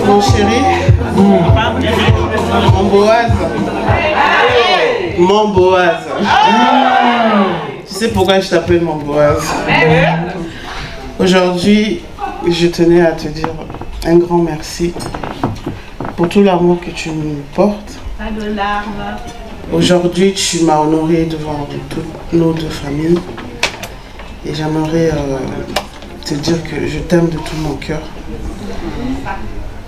Mon chéri, mon Boaz. Mon Boaz. Tu sais pourquoi je t'appelle mon Boaz? Aujourd'hui, je tenais à te dire un grand merci pour tout l'amour que tu me portes. Pas de larmes. Aujourd'hui, tu m'as honoré devant toutes nos deux familles. Et j'aimerais te dire que je t'aime de tout mon cœur.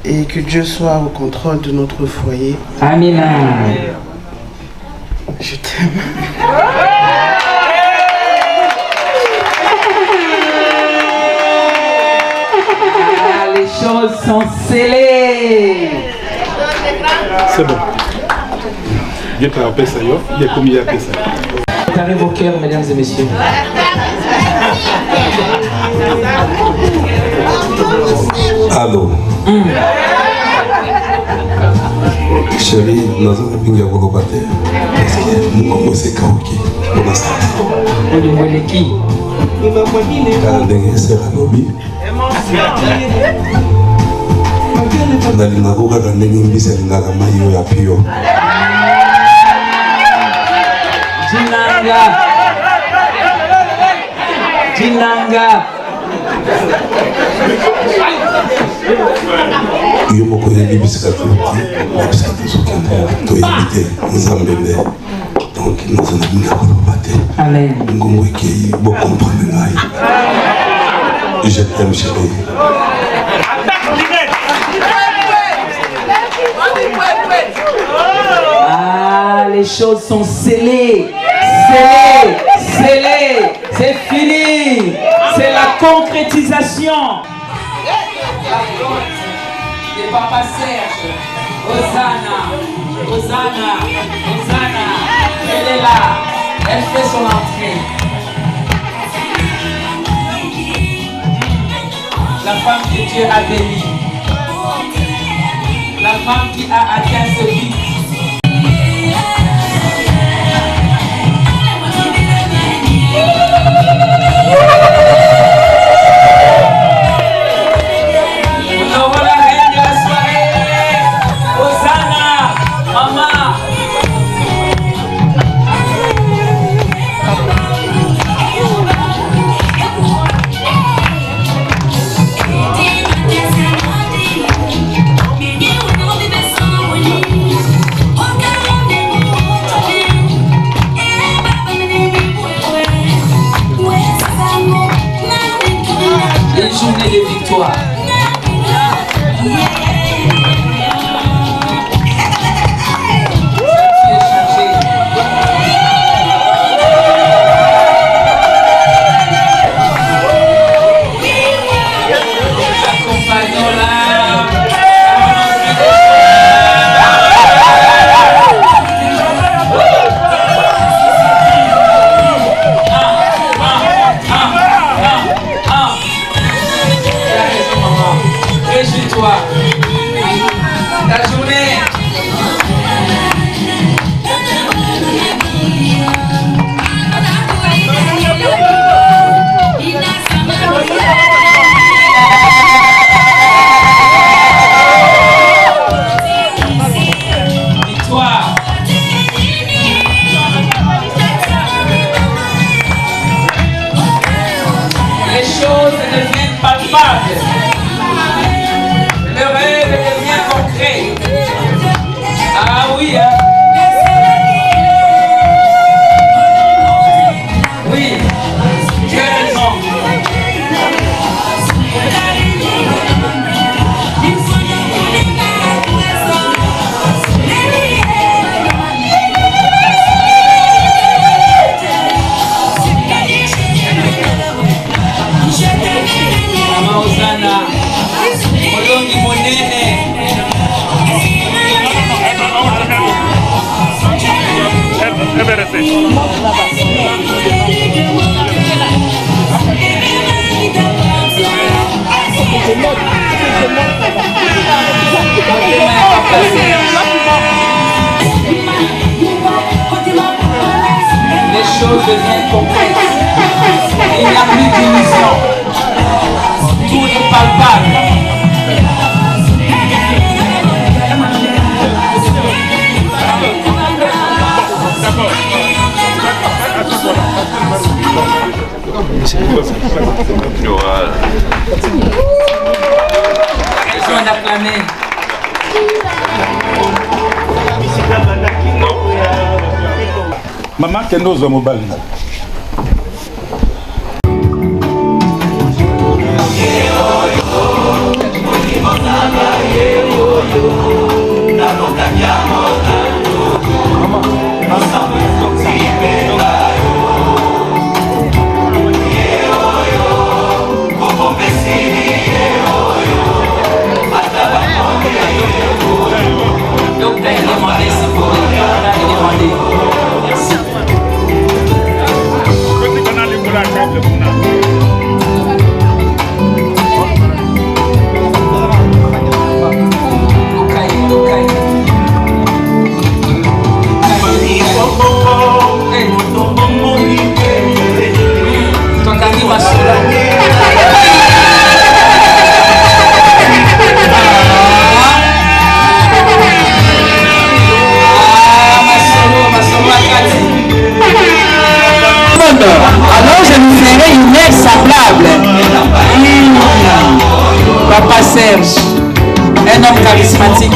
Et que Dieu soit au contrôle de notre foyer. Amen. Je t'aime. Les choses sont scellées. C'est bon. Il y a un peu ça, il y a combien de ça. Préparez vos cœurs, mesdames et messieurs. Allô. Chérie, nous avons bien gagné parce que nous avons fait karaoké. On a starté. On est qui? Quand c'est la lobby. Ndalinga kuka kandengi mbisa lingala mayo ya pio. Jinanga. Jinanga. Yo moko yebi bisika tuti, bisika tuzokende to éviter nzambele. Donc nous allons bien combattre. Amen. Ngongo ekei bo comprendre ngai. Je t'aime chérie. Ah, les choses sont scellées. Scellées. Scellées. C'est fini. C'est la concrétisation. Et Papa Serge, Hosanna, Hosanna, Hosanna, elle est là, elle fait son entrée. La femme que Dieu a bénie, la femme qui a atteint ce but. Journée de victoire. La journée. Victoire. Les choses deviennent palpables. Le rêve devient concret. Ah oui, hein? Oui, tu as raison. Mama Hosanna, Molongi Monene. Les choses deviennent complexes. Il n'y a plus d'illusion. Tout est palpable. acclamer. Maman, qu'est-ce que mobile? Alors je lui ferai une mère semblable. Papa Serge, un homme charismatique.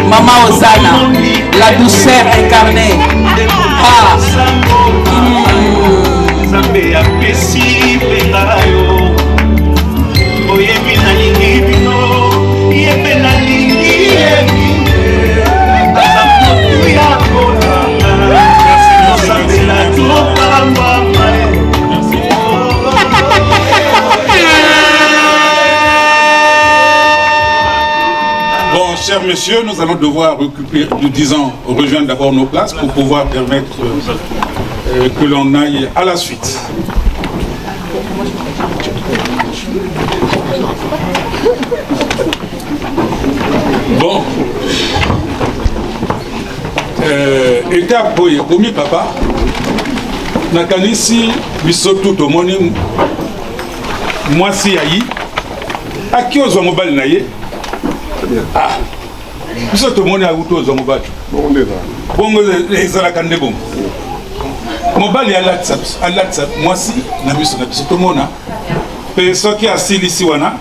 Maman Ozana, la douceur incarnée. Bon, chers messieurs, nous allons devoir rejoindre d'abord nos places pour pouvoir permettre que l'on aille à la suite. Bon. Étape pour Komi Papa. Nakanisi, bisotu tomoni mwasi yayi. Aki ozo mobile na ye. Ah. Biso tomoni aguto ozo mobile. Bongo ezala kande bongo. Mobile ya WhatsApp mwasi na biso na biso tomona. Pe soki asilisi wana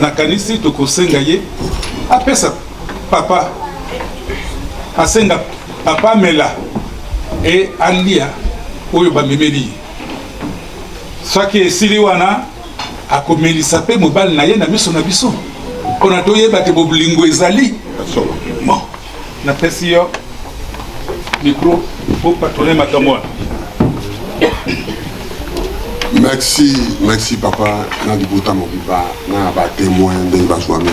nakanisi tokosenga ye. Apesa papa. Asenga papa mela et andia oyo bamemeli soki esili wana akomelisa pe mobali na ye na miso na biso mpona toyeba te bolingo ezali bon napesi yo micro po patronne makambo wana. Merci papa na libota mobiba na batémoin ndenge bazwami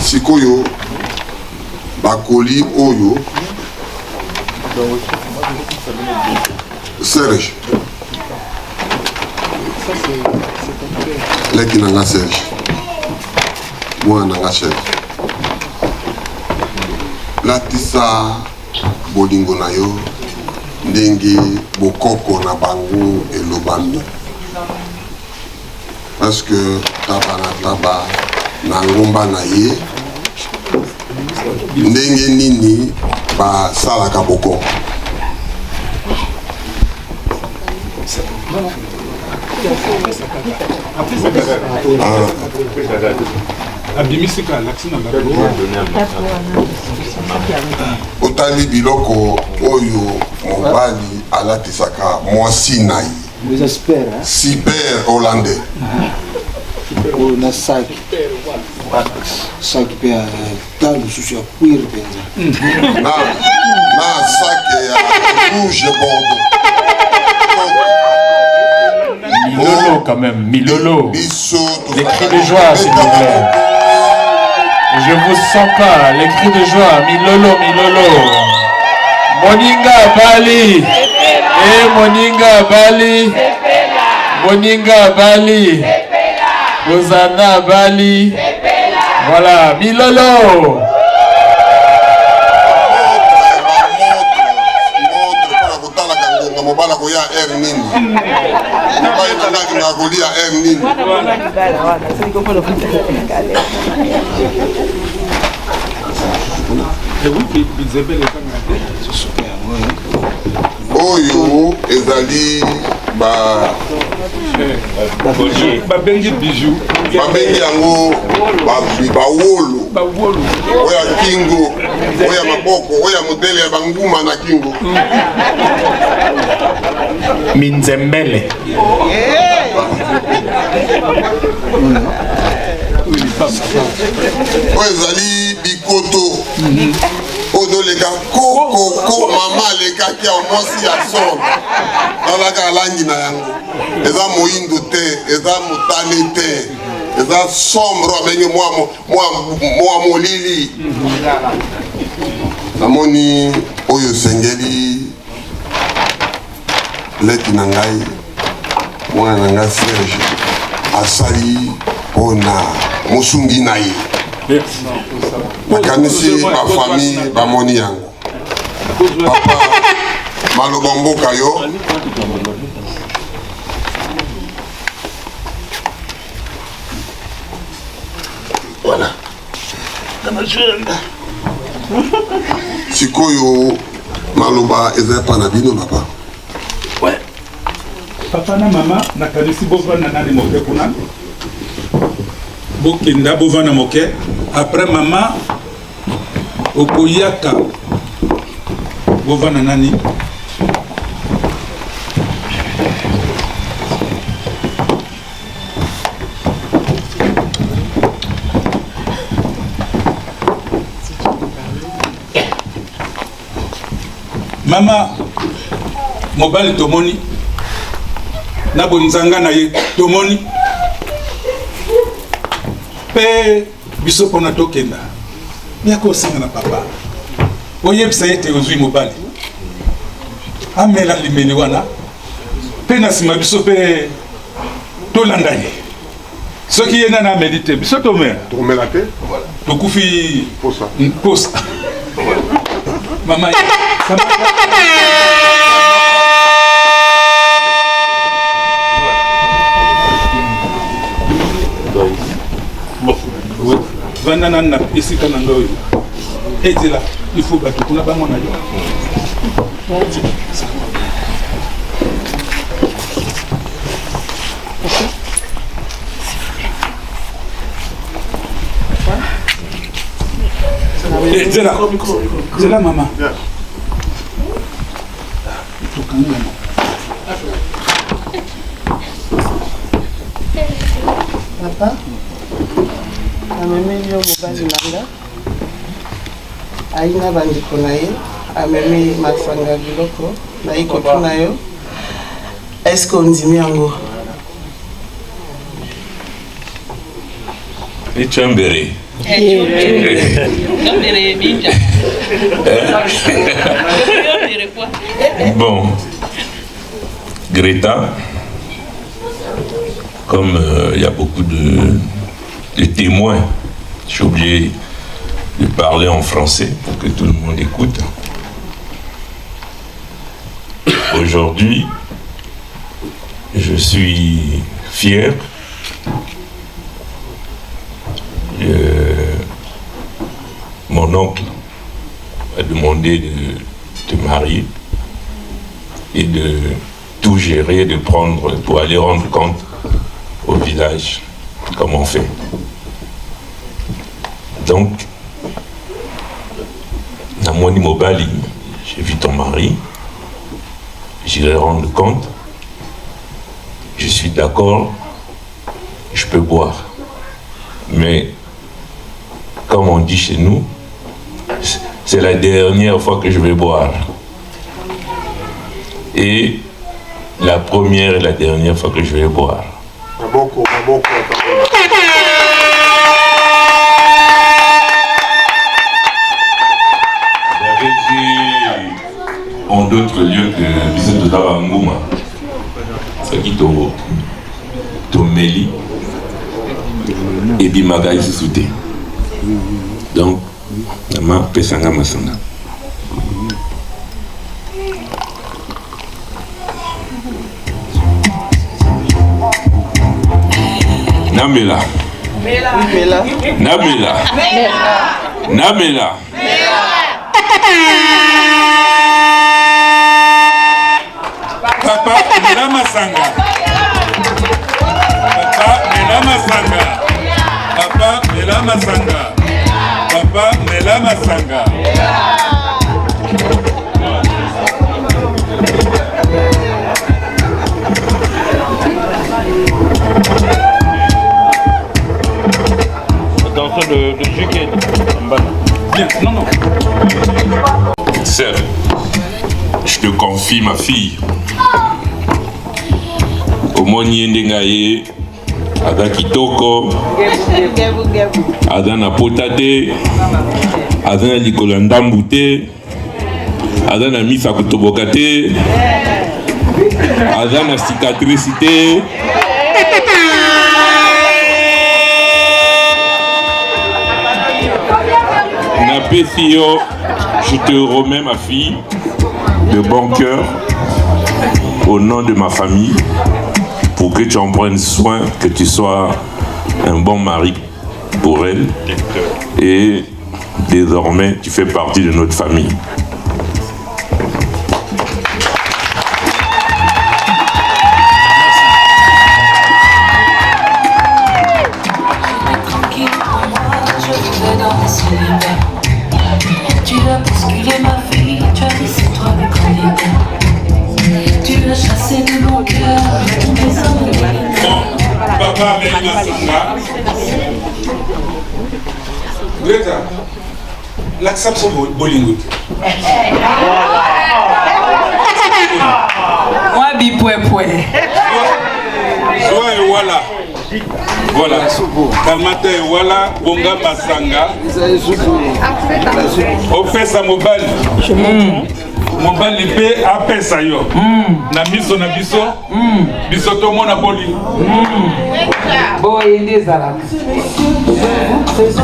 sikoyo bakoli oyo Serge leki nanga Serge mwana nanga Serge latisa bolingo na yo ndenge bokoko na bango elobami parce que taba na taba na ngomba na ye ndenge nini basalaka boko otali biloko oyo mobali alatisaka mwasi na ye super hollandais na sac pe talo susu ya cuir penza na sac ya rouge bordeaux Milolo quand même, Milolo. Les cris de joie s'il vous plaît. Je vous sens pas, les cris de joie, Milolo, Milolo. Moninga Bali. Eh Moninga Bali. Moninga Bali. Rosanna Bali. Voilà, Milolo. oyo ezali babengi bijou babengi yango bawolo oya kingo oya maboko oya modele ya banguma na kingo minzembele oyo ezali bikoto odoleka kokoko mama alekaki ya mwasi ya son talaka langi na yango eza moyindo te eza motane te eza sombre abenge mwa molili namoni oyo esengeli leki na ngai mwana na ngai Serge asali mpona mosungi na ye nakanisi bafamille bamoni yango papa maloba mboka yo voilà sikoyo maloba eza pa na bino papa papa na mama nakanisi bovanda nani moke kuna bokenda bovanda moke après mama okoyaka bovanda nani mama mobali tomoni na bonzanga na ye tomoni pe biso mpona tokenda yako osenga na papa oyebisa ye te ozwi mobali amela limeli wana mpe na nsima biso mpe tolanda ye soki ye nani ameli te biso tomela te tokufi posa mama vanda nani na esika na ngai ezela ifo bato kuna bango na yo zela mama papa amemi yo mobali nanga aina bandeko na ye amemi masanga ya biloko nayi kotuna yo eske ondimi yango Echambere. Bon, Greta, comme il y a beaucoup de témoins, je suis obligé de parler en français pour que tout le monde écoute. Aujourd'hui, je suis fier mon oncle m'a demandé de te marier et de tout gérer, de prendre pour aller rendre compte au village comment on fait. Donc, dans mon immobile, j'ai vu ton mari, j'irai rendre compte, je suis d'accord, je peux boire. Mais, comme on dit chez nous, c'est la dernière fois que je vais boire. Et la première et la dernière fois que je vais boire. J'avais dit en d'autres lieux que Bissette de Tabangouma, ce qui est Meli et Bimaga ici souté. Donc, Nama Pesanga Masanga. Namela. Namela. Namela. Papa, Mela Masanga. Papa, Mela Masanga. Papa Mela Masanga. Papa Mela Masanga. Attention, le jus qui est en bas. Bien, non, non. Sœur, je te confie ma fille. Au moni ndengaye, ada kitoko, ada na potate, ada na likolo ndambu te, ada na misa kutoboka te, ada na cicatrice te. Napesio, je te remets ma fille de bon cœur au nom de ma famille pour que tu en prennes soin, que tu sois un bon mari pour elle et désormais tu fais partie de notre famille. Tu as bousculé ma vie, tu as dit c'est toi le candidat. Tu as chassé de mon cœur, tous mes hommes. Papa Mela Masanga. Greta, l'acceptation Bollywood. Moi, bipoué. Soit et voilà. Voilà. Kamata et voilà, Bonga Masanga. On fait ça mobile. Mobile épée après ça yo. Na biso na biso. Biso to mona boli. Boy, ndezala. Mesdames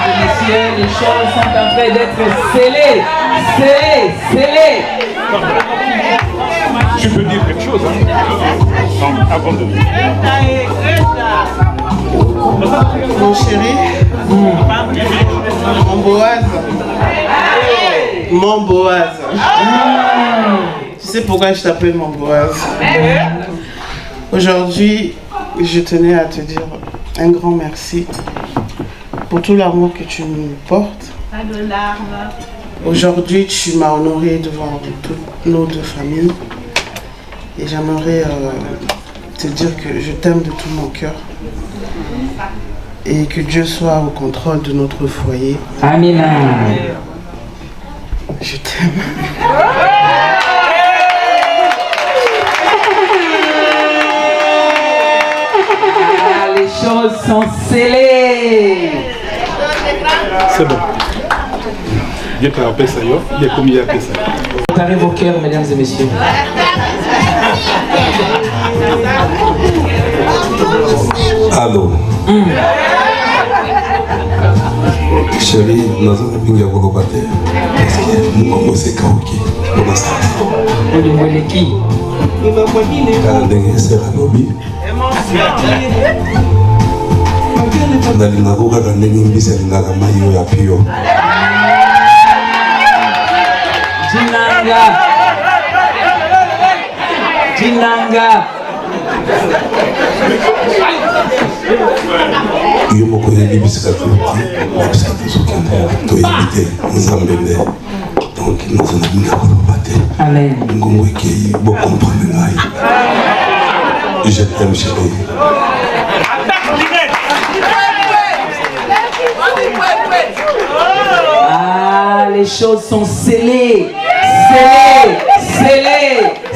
et messieurs, les choses sont en train d'être scellées. Scellées. Je peux dire quelque chose hein? Non, avant de... Mon chéri, mon Boaz. Tu sais pourquoi je t'appelle mon Boaz? Aujourd'hui, je tenais à te dire un grand merci pour tout l'amour que tu nous portes. Pas de larmes. Aujourd'hui, tu m'as honoré devant toutes nos deux familles. Et j'aimerais te dire que je t'aime de tout mon cœur. Et que Dieu soit au contrôle de notre foyer. Amen. Je t'aime. Les choses sont scellées. C'est bon. Il y a pas ça yo, il y a combien de ça. Préparez vos cœurs, mesdames et messieurs. Allô. Chérie, nous avons bien beaucoup de parce que nous avons ces kaoki pour l'instant. On lui voit qui? Car les c'est la lobby. Nalinga koka kandengi mbisa lingaka mayo ya pio. Jinanga. Yo moko yebi bisika tuti, bisika tuzokende toyebite nzambele. Donc nous avons bien kolobate. Amen. Ngongo ekei bo comprendre ngai. Je t'aime chérie. Ah, les choses sont scellées.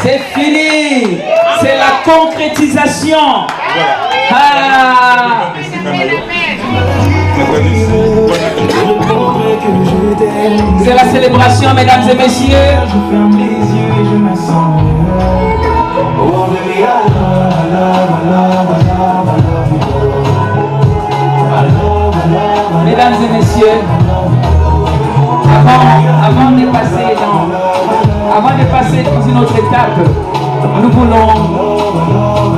C'est fini. C'est la concrétisation. Ah. C'est la célébration, mesdames et messieurs. Je ferme les yeux et je me sens. Mesdames et messieurs, avant de passer dans une autre étape, nous voulons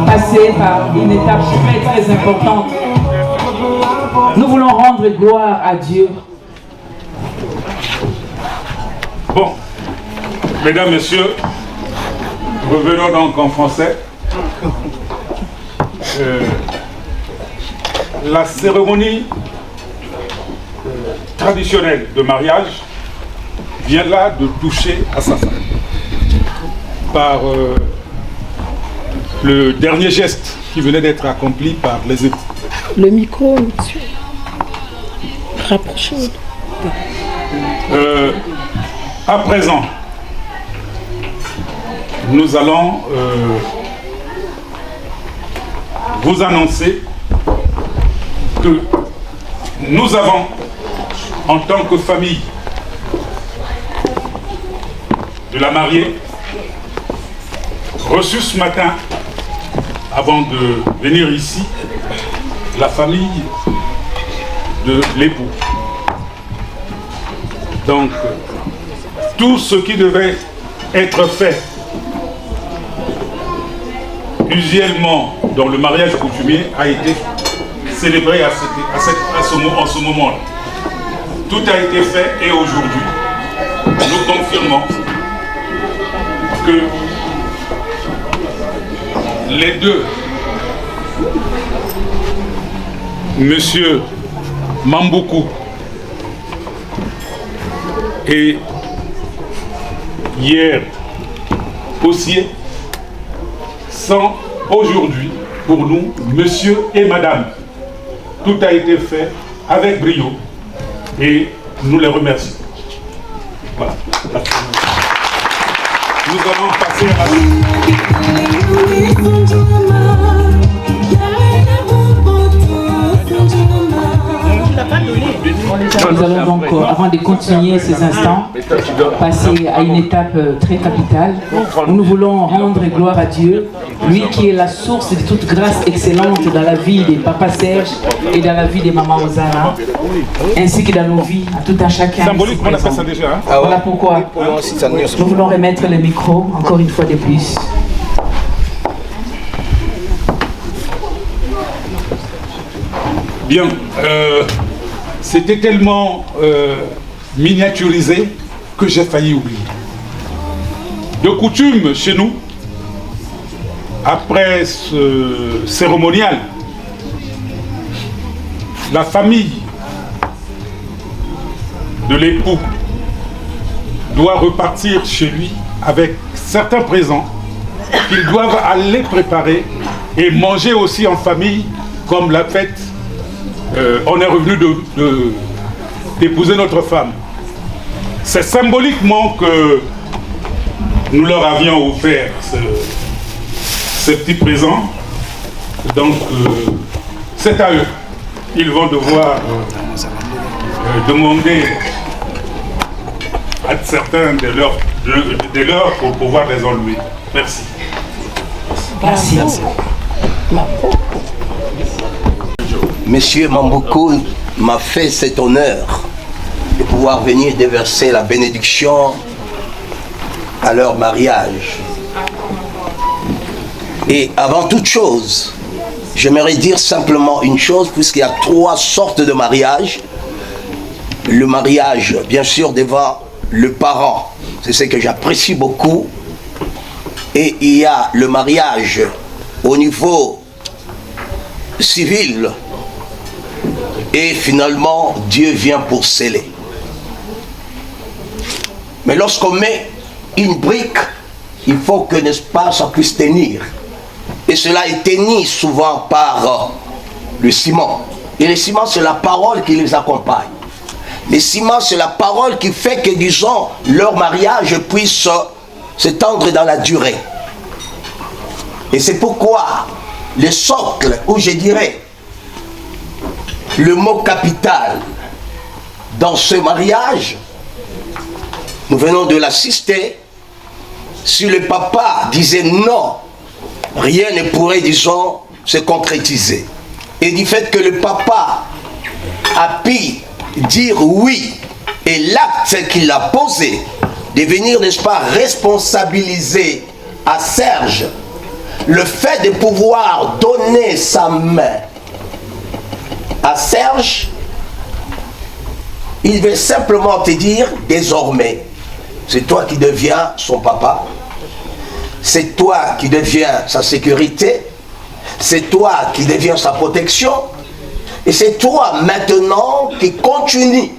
passer par une étape très très importante. Nous voulons rendre gloire à Dieu Bon, mesdames, messieurs, revenons donc en français. La cérémonie traditionnelle de mariage vient là de toucher à sa fin par le dernier geste qui venait d'être accompli par les époux. Le micro, monsieur. Rapprochez. À présent, nous allons vous annoncer que nous avons, en tant que famille de la mariée, reçu ce matin, avant de venir ici, la famille de l'époux. Donc, tout ce qui devait être fait usuellement dans le mariage coutumier a été célébré en ce moment-là. Tout a été fait et aujourd'hui, nous confirmons que les deux, Monsieur Mambuku et hier Possier, sont aujourd'hui pour nous Monsieur et Madame. Tout a été fait avec brio et nous les remercions. Voilà. Nous allons passer à la Nous allons donc, avant de continuer ces instants, passer à une étape très capitale où nous voulons rendre gloire à Dieu, lui qui est la source de toute grâce excellente dans la vie des papas Serge et dans la vie des mamans Ozana, ainsi que dans nos vies, à tout un chacun. Symbolique, on appelle ça déjà. Hein? Voilà pourquoi nous voulons remettre le micro, encore une fois de plus. Bien, c'était tellement miniaturisé que j'ai failli oublier. De coutume, chez nous, après ce cérémonial, la famille de l'époux doit repartir chez lui avec certains présents qu'ils doivent aller préparer et manger aussi en famille, comme l'a fait. On est revenu d'épouser notre femme. C'est symboliquement que nous leur avions offert ce petit présent. Donc, c'est à eux. Ils vont devoir demander à certains de leurs pour pouvoir les enlever. Merci. Merci. Monsieur Mambuku m'a fait cet honneur de pouvoir venir déverser la bénédiction à leur mariage. Et avant toute chose, j'aimerais dire simplement une chose, puisqu'il y a 3 sortes de mariage. Le mariage, bien sûr, devant le parent, c'est ce que j'apprécie beaucoup. Et il y a le mariage au niveau civil. Et finalement, Dieu vient pour sceller. Mais lorsqu'on met une brique, il faut que, n'est-ce pas, ça puisse tenir. Et cela est tenu souvent par le ciment. Et le ciment, c'est la parole qui les accompagne. Le ciment, c'est la parole qui fait que, disons, leur mariage puisse s'étendre dans la durée. Et c'est pourquoi le socle, ou je dirais, le mot capital dans ce mariage, nous venons de l'assister. Si le papa disait non, rien ne pourrait, disons, se concrétiser. Et du fait que le papa a pu dire oui, et l'acte qu'il a posé, de venir, n'est-ce pas, responsabiliser à Serge le fait de pouvoir donner sa main à Serge, il veut simplement te dire désormais, c'est toi qui deviens son papa. C'est toi qui deviens sa sécurité. C'est toi qui deviens sa protection. Et c'est toi maintenant qui continue.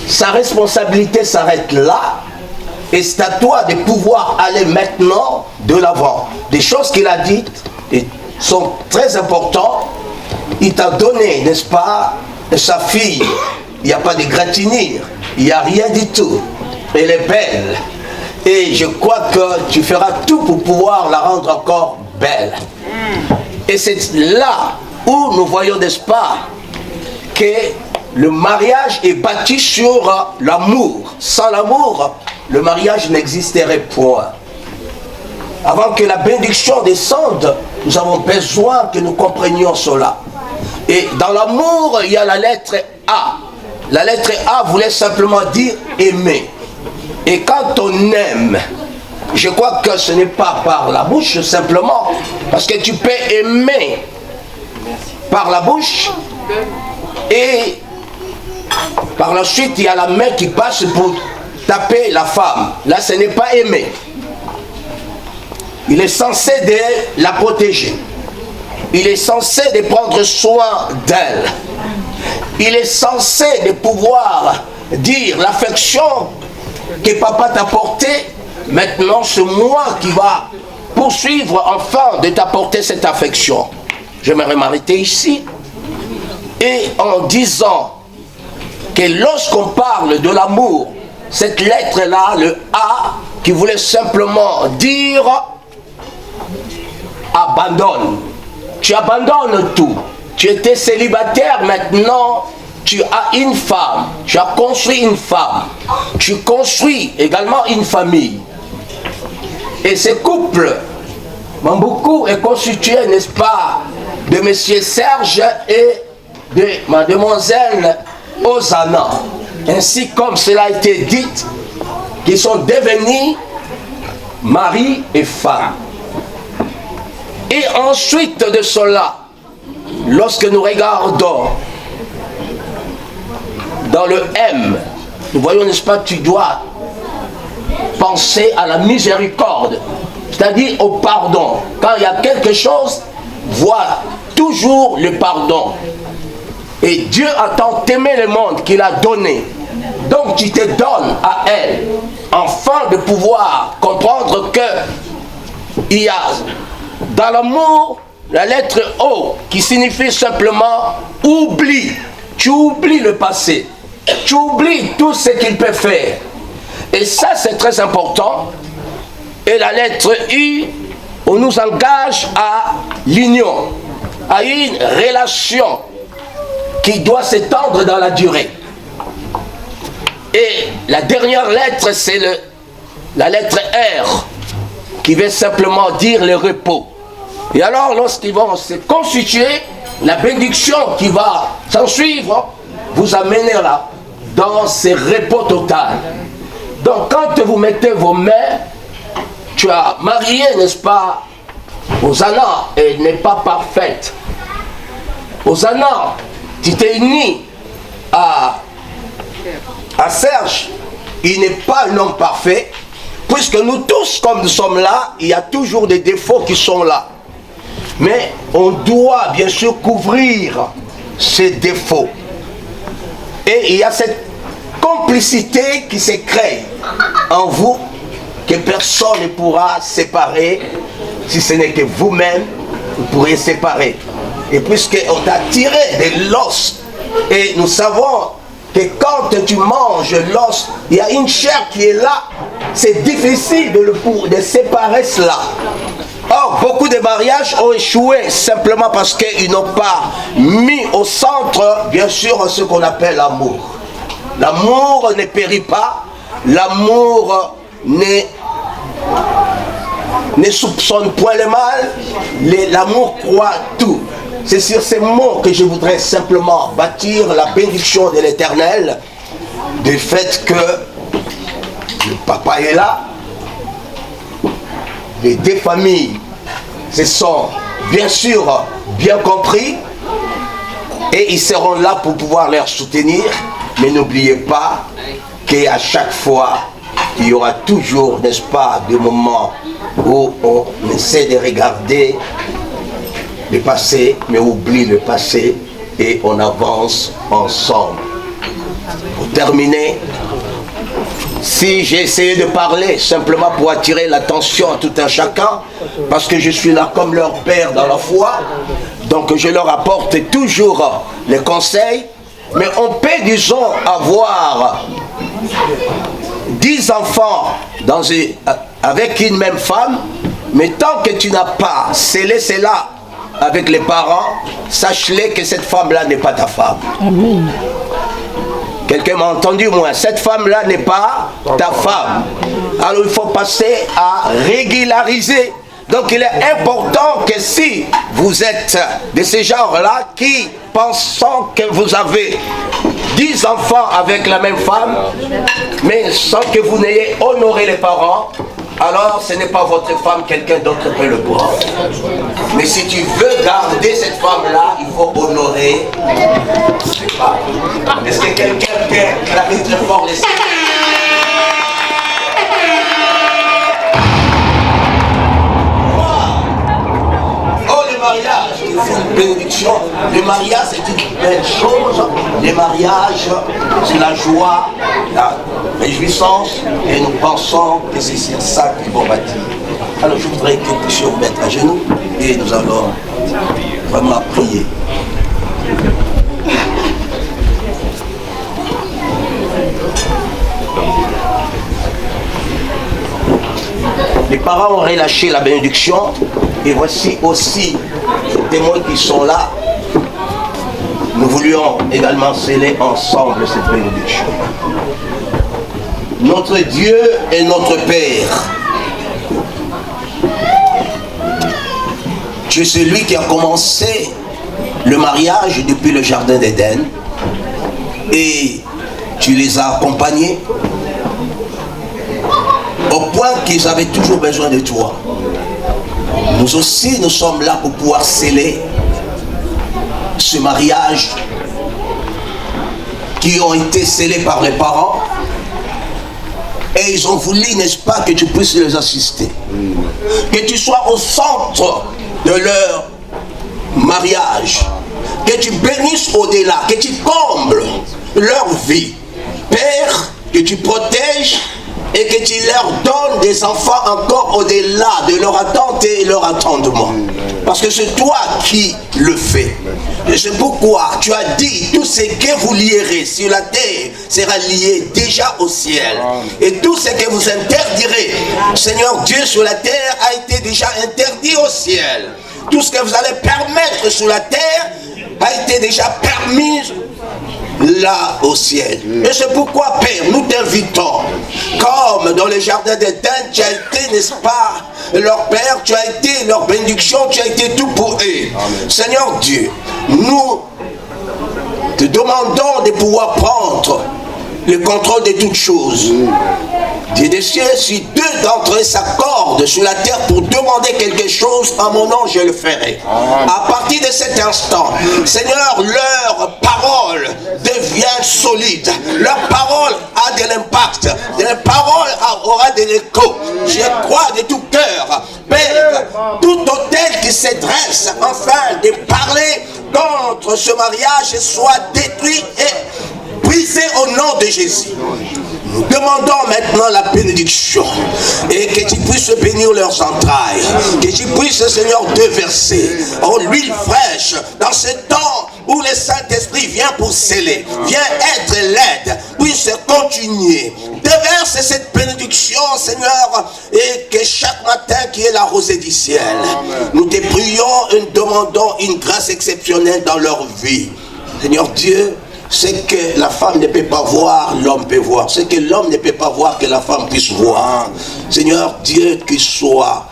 Sa responsabilité s'arrête là. Et c'est à toi de pouvoir aller maintenant de l'avant. Des choses qu'il a dites sont très importantes. Il t'a donné, n'est-ce pas, sa fille. Il n'y a pas de gratinure. Il n'y a rien du tout. Elle est belle. Et je crois que tu feras tout pour pouvoir la rendre encore belle. Et c'est là où nous voyons, n'est-ce pas, que le mariage est bâti sur l'amour. Sans l'amour, le mariage n'existerait point. Avant que la bénédiction descende, nous avons besoin que nous comprenions cela. Et dans l'amour, il y a la lettre A. La lettre A voulait simplement dire aimer. Et quand on aime, je crois que ce n'est pas par la bouche simplement, parce que tu peux aimer par la bouche et par la suite il y a la main qui passe pour taper la femme. Là ce n'est pas aimer. Il est censé de la protéger. Il est censé de prendre soin d'elle. Il est censé de pouvoir dire l'affection que papa t'a porté. Maintenant c'est moi qui va poursuivre enfin de t'apporter cette affection. J'aimerais m'arrêter ici et en disant que lorsqu'on parle de l'amour, cette lettre là, le A, qui voulait simplement dire abandonne. Tu abandonnes tout. Tu étais célibataire, maintenant tu as une femme. Tu as construit une femme. Tu construis également une famille. Et ce couple, Mambuku, est constitué, n'est-ce pas, de M. Serge et de mademoiselle Ozana. Ainsi comme cela a été dit, qu'ils sont devenus mari et femme. Et ensuite de cela, lorsque nous regardons dans le M, nous voyons, n'est-ce pas, tu dois penser à la miséricorde, c'est-à-dire au pardon. Quand il y a quelque chose, vois toujours le pardon. Et Dieu a tant aimé le monde qu'il a donné. Donc tu te donnes à elle, afin de pouvoir comprendre que il y a dans l'amour la lettre O qui signifie simplement oublie. Tu oublies le passé. Tu oublies tout ce qu'il peut faire. Et ça c'est très important. Et la lettre U, on nous engage à l'union, à une relation qui doit s'étendre dans la durée. Et la dernière lettre, c'est la lettre R, qui veut simplement dire le repos. Et alors, lorsqu'ils vont se constituer, la bénédiction qui va s'en suivre, vous amener là, dans ce repos total. Donc, quand vous mettez vos mains, tu as marié, n'est-ce pas, Ozana, elle n'est pas parfaite. Ozana, tu t'es uni à Serge, il n'est pas un homme parfait, puisque nous tous, comme nous sommes là, il y a toujours des défauts qui sont là. Mais on doit bien sûr couvrir ces défauts. Et il y a cette complicité qui se crée en vous, que personne ne pourra séparer, si ce n'est que vous-même, vous pourrez séparer. Et puisqu'on t'a tiré de l'os, et nous savons que quand tu manges l'os, il y a une chair qui est là, c'est difficile de séparer cela. Or, beaucoup de mariages ont échoué simplement parce qu'ils n'ont pas mis au centre, bien sûr, ce qu'on appelle l'amour. L'amour ne périt pas, l'amour ne soupçonne point le mal, l'amour croit tout. C'est sur ces mots que je voudrais simplement bâtir la bénédiction de l'Éternel, du fait que le papa est là, les deux familles se sont bien sûr bien compris et ils seront là pour pouvoir leur soutenir, mais n'oubliez pas qu'à chaque fois qu'il y aura toujours, n'est-ce pas, des moments où on essaie de regarder le passé, mais oublie le passé et on avance ensemble. Pour terminer, si j'ai essayé de parler simplement pour attirer l'attention à tout un chacun, parce que je suis là comme leur père dans la foi, donc je leur apporte toujours les conseils, mais on peut, disons, avoir 10 enfants avec une même femme, mais tant que tu n'as pas scellé cela avec les parents, sache-le que cette femme-là n'est pas ta femme. Amen. Quelqu'un m'a entendu, moi, cette femme-là n'est pas ta femme. Alors il faut passer à régulariser. Donc il est important que si vous êtes de ce genre-là qui pensant que vous avez 10 enfants avec la même femme, mais sans que vous n'ayez honoré les parents, alors ce n'est pas votre femme, quelqu'un d'autre peut le voir. Mais si tu veux garder cette femme-là, il faut honorer ses parents. Est-ce que quelqu'un peut clamer très fort les signes? C'est une bénédiction. Le mariage, c'est une belle chose. Le mariage, c'est la joie, la réjouissance, et nous pensons que c'est sur ça qu'ils vont bâtir. Alors je voudrais que nous puissions mettre à genoux et nous allons vraiment prier. Les parents ont relâché la bénédiction et voici aussi les témoins qui sont là. Nous voulions également sceller ensemble cette bénédiction. Notre Dieu est notre Père. Tu es celui qui a commencé le mariage depuis le jardin d'Éden et tu les as accompagnés au point qu'ils avaient toujours besoin de toi. Nous aussi, nous sommes là pour pouvoir sceller ce mariage qui ont été scellés par les parents et ils ont voulu, n'est-ce pas, que tu puisses les assister. Que tu sois au centre de leur mariage. Que tu bénisses au-delà, que tu combles leur vie. Père, que tu protèges et que tu leur donnes des enfants encore au-delà de leur attente et leur attendement. Parce que c'est toi qui le fais. Et c'est pourquoi tu as dit, tout ce que vous lierez sur la terre sera lié déjà au ciel. Et tout ce que vous interdirez, Seigneur Dieu, sur la terre a été déjà interdit au ciel. Tout ce que vous allez permettre sur la terre a été déjà permis là au ciel. Et c'est pourquoi, Père, nous t'invitons, comme dans le jardin d'Éden, tu as été, n'est-ce pas, leur Père, tu as été leur bénédiction, tu as été tout pour eux. Amen. Seigneur Dieu, nous te demandons de pouvoir prendre le contrôle de toutes choses. Dieu des cieux, si deux d'entre eux s'accordent sur la terre pour demander quelque chose, en mon nom, je le ferai. À partir de cet instant, Seigneur, leur parole devient solide. Leur parole a de l'impact. Leur parole aura de l'écho. Je crois de tout cœur. Père, tout autel qui se dresse afin de parler contre ce mariage soit détruit et brisé au nom de Jésus. Nous demandons maintenant la bénédiction et que tu puisses bénir leurs entrailles, que tu puisses, Seigneur, déverser en l'huile fraîche dans ce temps où le Saint-Esprit vient pour sceller, vient être l'aide, puisse continuer. Déverse cette bénédiction, Seigneur, et que chaque matin qui est la rosée du ciel, nous te prions et nous demandons une grâce exceptionnelle dans leur vie. Seigneur Dieu, ce que la femme ne peut pas voir, l'homme peut voir. Ce que l'homme ne peut pas voir, que la femme puisse voir. Seigneur Dieu, qu'il soit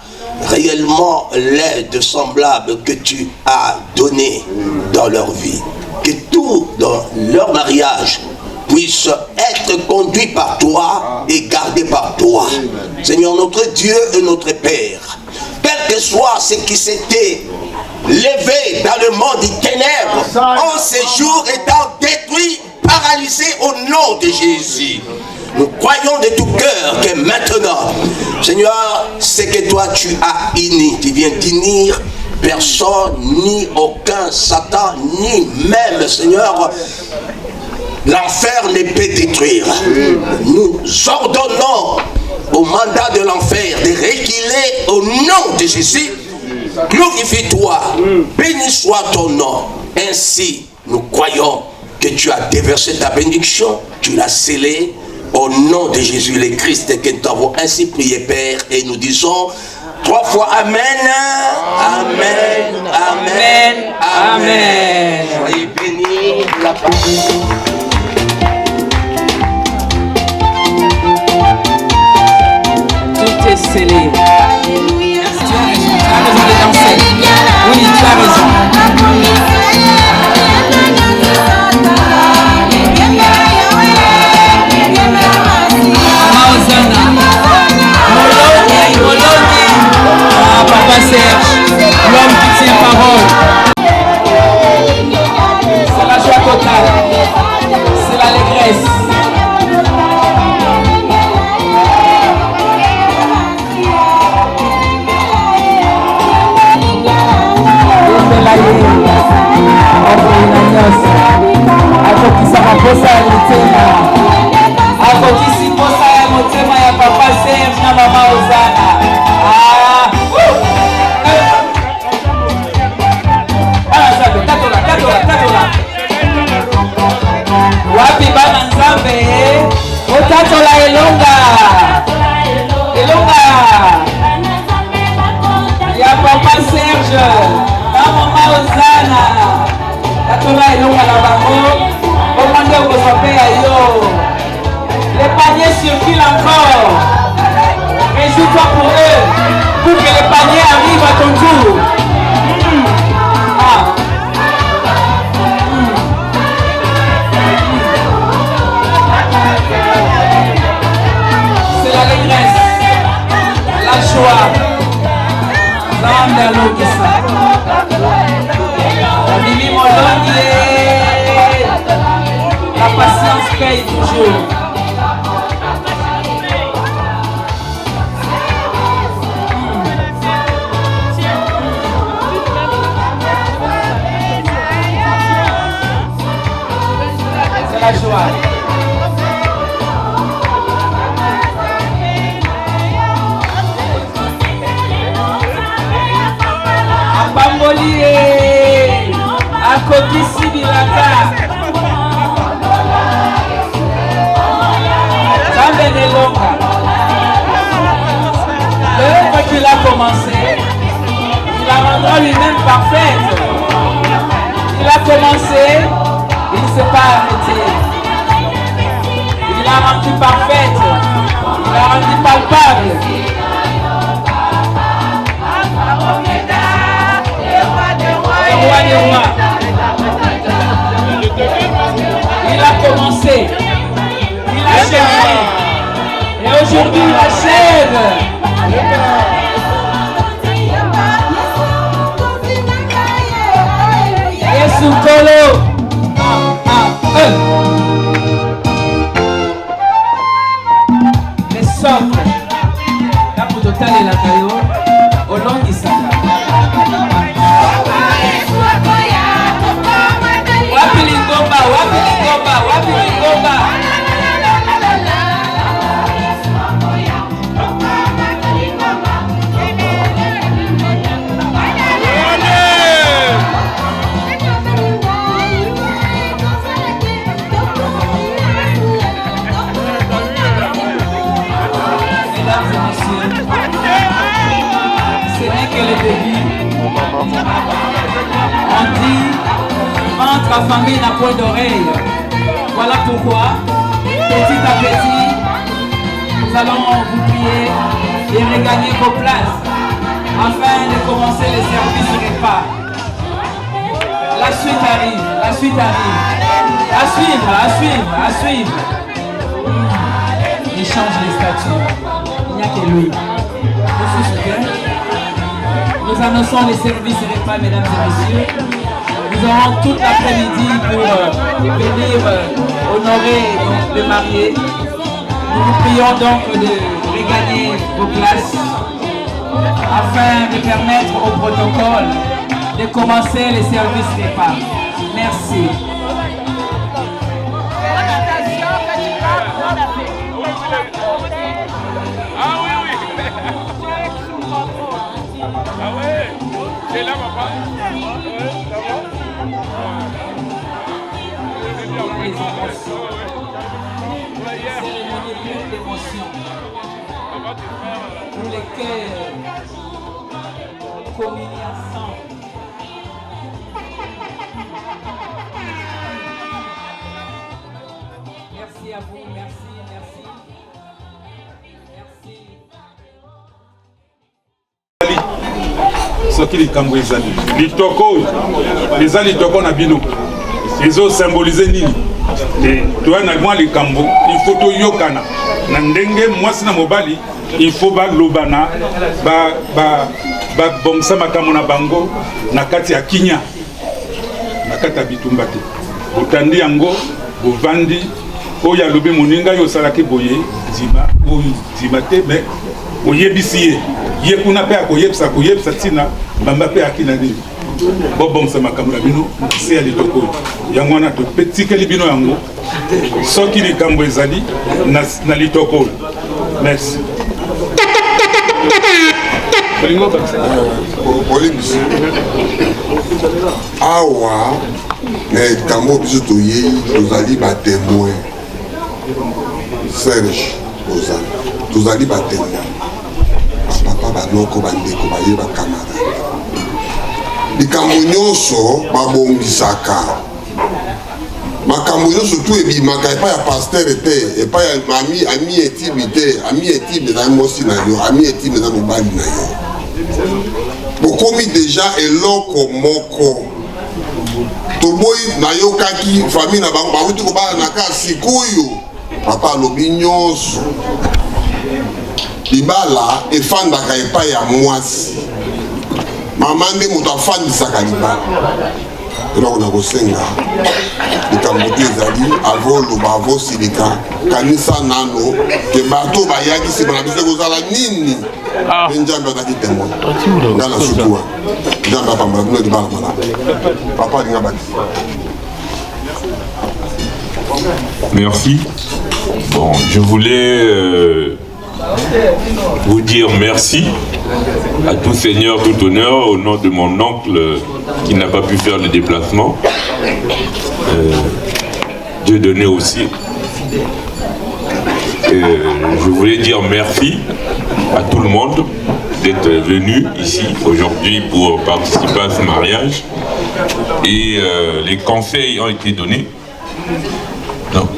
réellement l'aide semblable que tu as donné dans leur vie. Que tout dans leur mariage puisse être conduit par toi et gardé par toi. Seigneur, notre Dieu et notre Père, quel que soit ce qui s'était levé dans le monde des ténèbres, en ces jours étant détruit, paralysé au nom de Jésus. Nous croyons de tout cœur que maintenant, Seigneur, c'est que toi tu as uni. Tu viens d'unir personne, ni aucun Satan, ni même, Seigneur, l'enfer ne peut détruire. Nous ordonnons au mandat de l'enfer de reculer au nom de Jésus. Glorifie-toi, béni soit ton nom. Ainsi, nous croyons que tu as déversé ta bénédiction, tu l'as scellée au nom de Jésus le Christ, que nous t'avons ainsi prié, Père, et nous disons 3 fois Amen, Amen, Amen, Amen. Soyez bénis, la Tout est scellé. Tu as besoin de danser. Oui, tu as raison. Papa Serge, l'homme qui tient parole. C'est la joie totale. C'est l'allégresse. Papa Serge na mama Ozana. Wapi bana Nzambe otatola elonga ya Papa Serge na mama Ozana tatola elonga na bango omande okosape ya yo. Les paniers circulent encore. Réjouis-toi pour eux, pour que les paniers arrivent à ton tour. C'est l'allégresse, la joie. La patience paye toujours. C'est la joie. Apambolié, Akokisi Bilaka. L'œuvre qu'il a commencé, il la rendra lui-même parfaite. Il a commencé, il ne s'est pas arrêté. Il l'a rendu parfaite, il l'a rendu palpable. Le roi des rois. Il a commencé, il a achevé. Et aujourd'hui, il achève. Yesu Kolo. Les socles. Là pour total et la caillou. Au long du Saka. Wapi Lingomba, wapi Lingomba, wapi Lingomba. On dit, entre la famille n'a point d'oreille. Voilà pourquoi, petit à petit, nous allons vous prier et regagner vos places afin de commencer les services de repas. La suite arrive, la suite arrive. À suivre, à suivre, à suivre. Il change les statuts. Il n'y a que lui. Nous annonçons les services et repas, mesdames et messieurs. Nous aurons toute l'après-midi pour venir honorer les mariés. prions donc de regagner vos places afin de permettre au protocole de commencer les services repas. Merci. Ah oui, oui. Ah ouais, c'est là, papa. Pour les cœurs communiés ensemble. Merci à vous, merci, merci. Merci. Soki likambo ezali litoko oyo eza litoko na bino ezosymbolize nini toya na mwa likambo ifo toyokana na ndenge mwasi na mobali ifo balobana babongisa makambo na bango na kati ya kinya na kati ya bitumba te botandi yango bovandi oyo alobi moninga yo osalaki boye ndima oyo ndima te me oyebisi ye kuna mpe akoyebisa ntina mbamba mpe akina nini bobongisa makambo na bino se ya litoko oyo yango wana topetikeli bino yango soki likambo ezali na litoko oyo merci olingisi awa na likambo biso toyei tozali batemoin Serge ozali tozali batemoin bapapa banoko bandeko baye bakamarade likambo nyonso babongisaka makambo nyonso tu ebimaka epai ya paster te epai ya ami etime te ami etime eza mosi na yo ami etime eza mobali na yo bokomi deja eloko moko toboyi nayokaki famille na bango bawuti kobala na ka sikoyo papa alobi nyonso libala efandaka epai ya mwasi mama nde moto afandisaka libala eloko na kosenga likambo te ezali avoloba avosilika kanisa nano ke bato bayaki nsima na biso ekozala nini mpe nzambe azaki temoin nga na suki wana nzambe apambola bino libala malamu papa alinga bati. Merci. Bon, je voulais vous dire merci à tout seigneur, tout honneur, au nom de mon oncle qui n'a pas pu faire le déplacement. Dieu donné aussi. Je voulais dire merci à tout le monde d'être venu ici aujourd'hui pour participer à ce mariage. Et les conseils ont été donnés. Donc,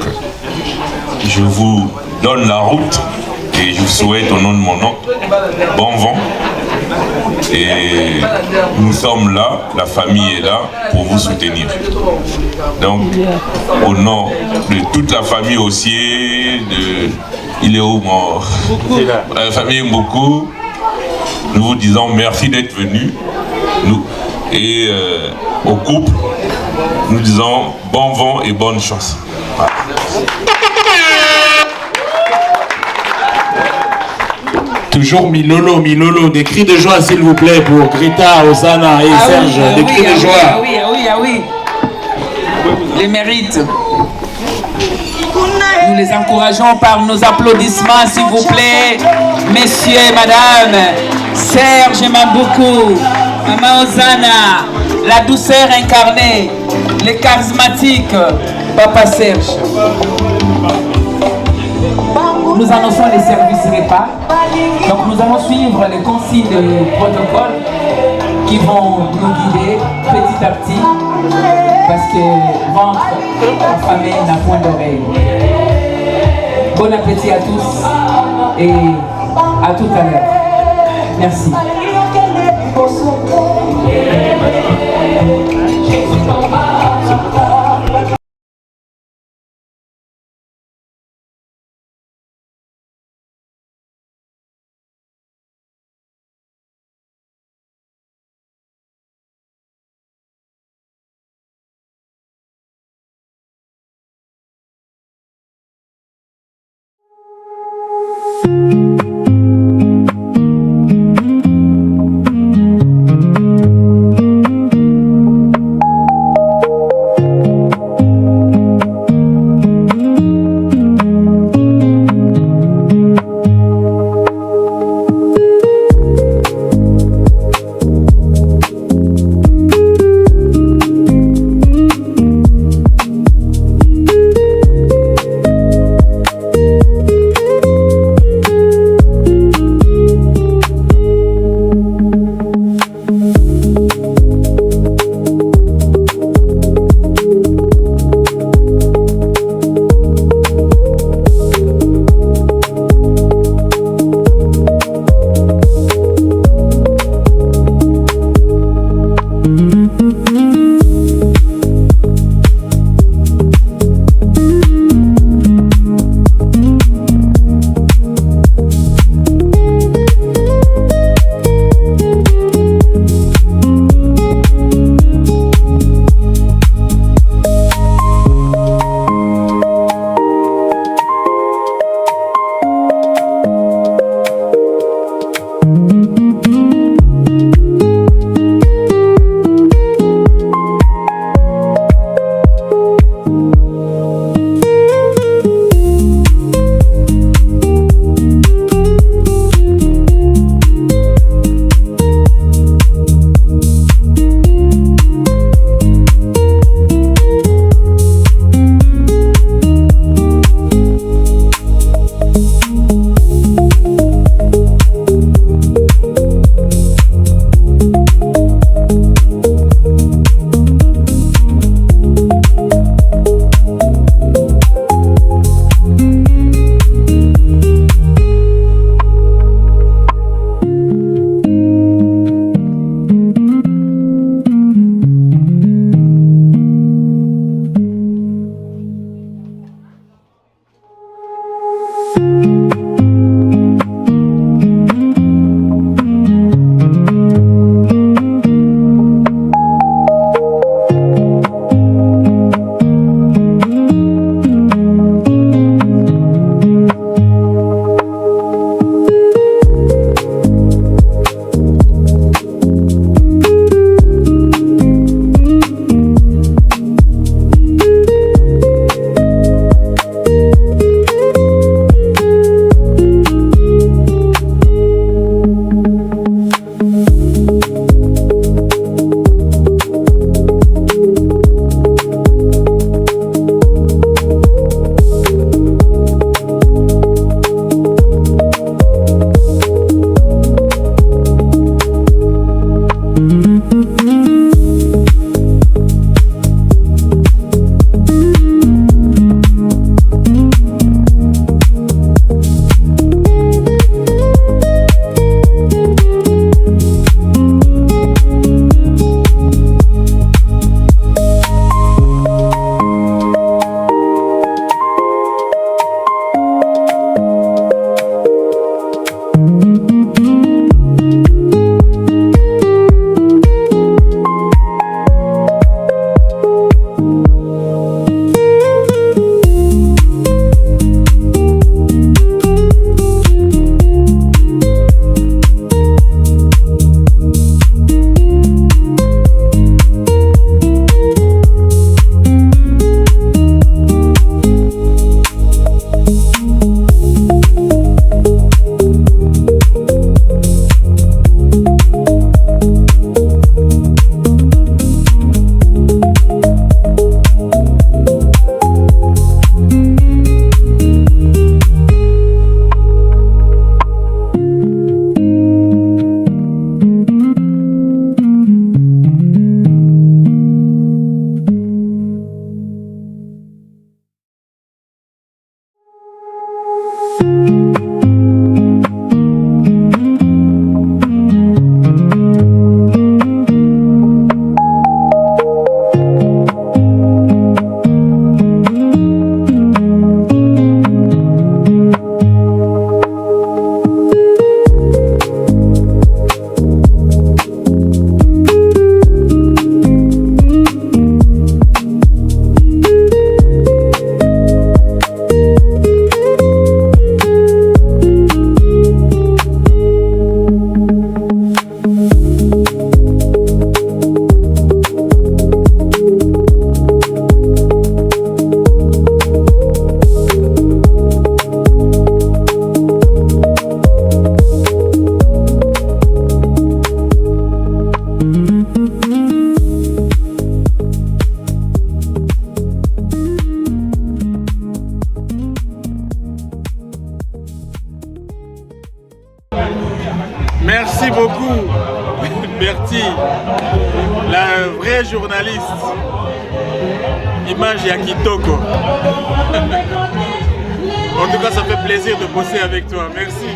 je vous donne la route et je vous souhaite au nom de mon oncle bon vent. Et nous sommes là, la famille est là pour vous soutenir. Donc, au nom de toute la famille aussi, il est où mon... La famille Mboko, nous vous disons merci d'être venus. Et au couple, nous disons bon vent et bonne chance. Voilà. Toujours Milolo, des cris de joie s'il vous plaît pour Greta, Osana et Serge, des cris de joie. Ah oui. Les mérites. Nous les encourageons par nos applaudissements s'il vous plaît. Messieurs, madame, Serge m'aime beaucoup, maman Osana, la douceur incarnée, les charismatiques, papa Serge. Nous annonçons les services repas. Donc nous allons suivre les consignes du protocole qui vont nous guider petit à petit parce que ventre affamé n'a point d'oreille. Bon appétit à tous et à tout à l'heure. Merci. Merci beaucoup, Bertie, la vraie journaliste. Image Yakitoko. En tout cas, ça fait plaisir de bosser avec toi. Merci.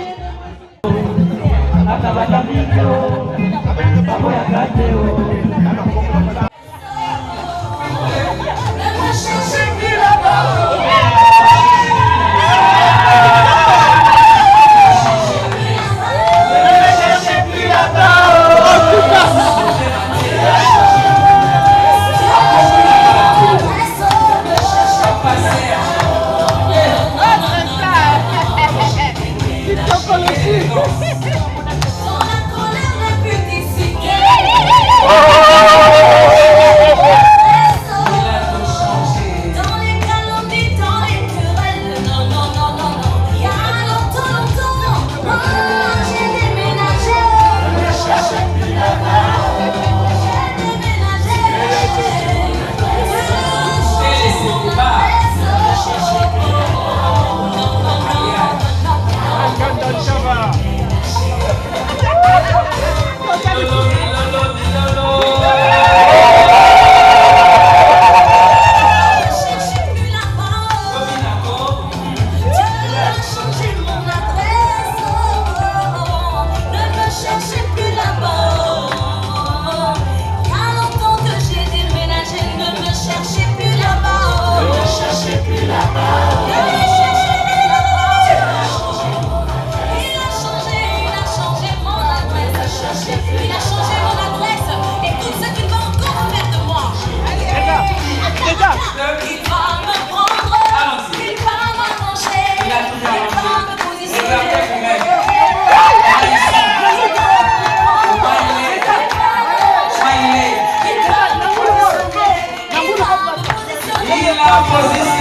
Attention,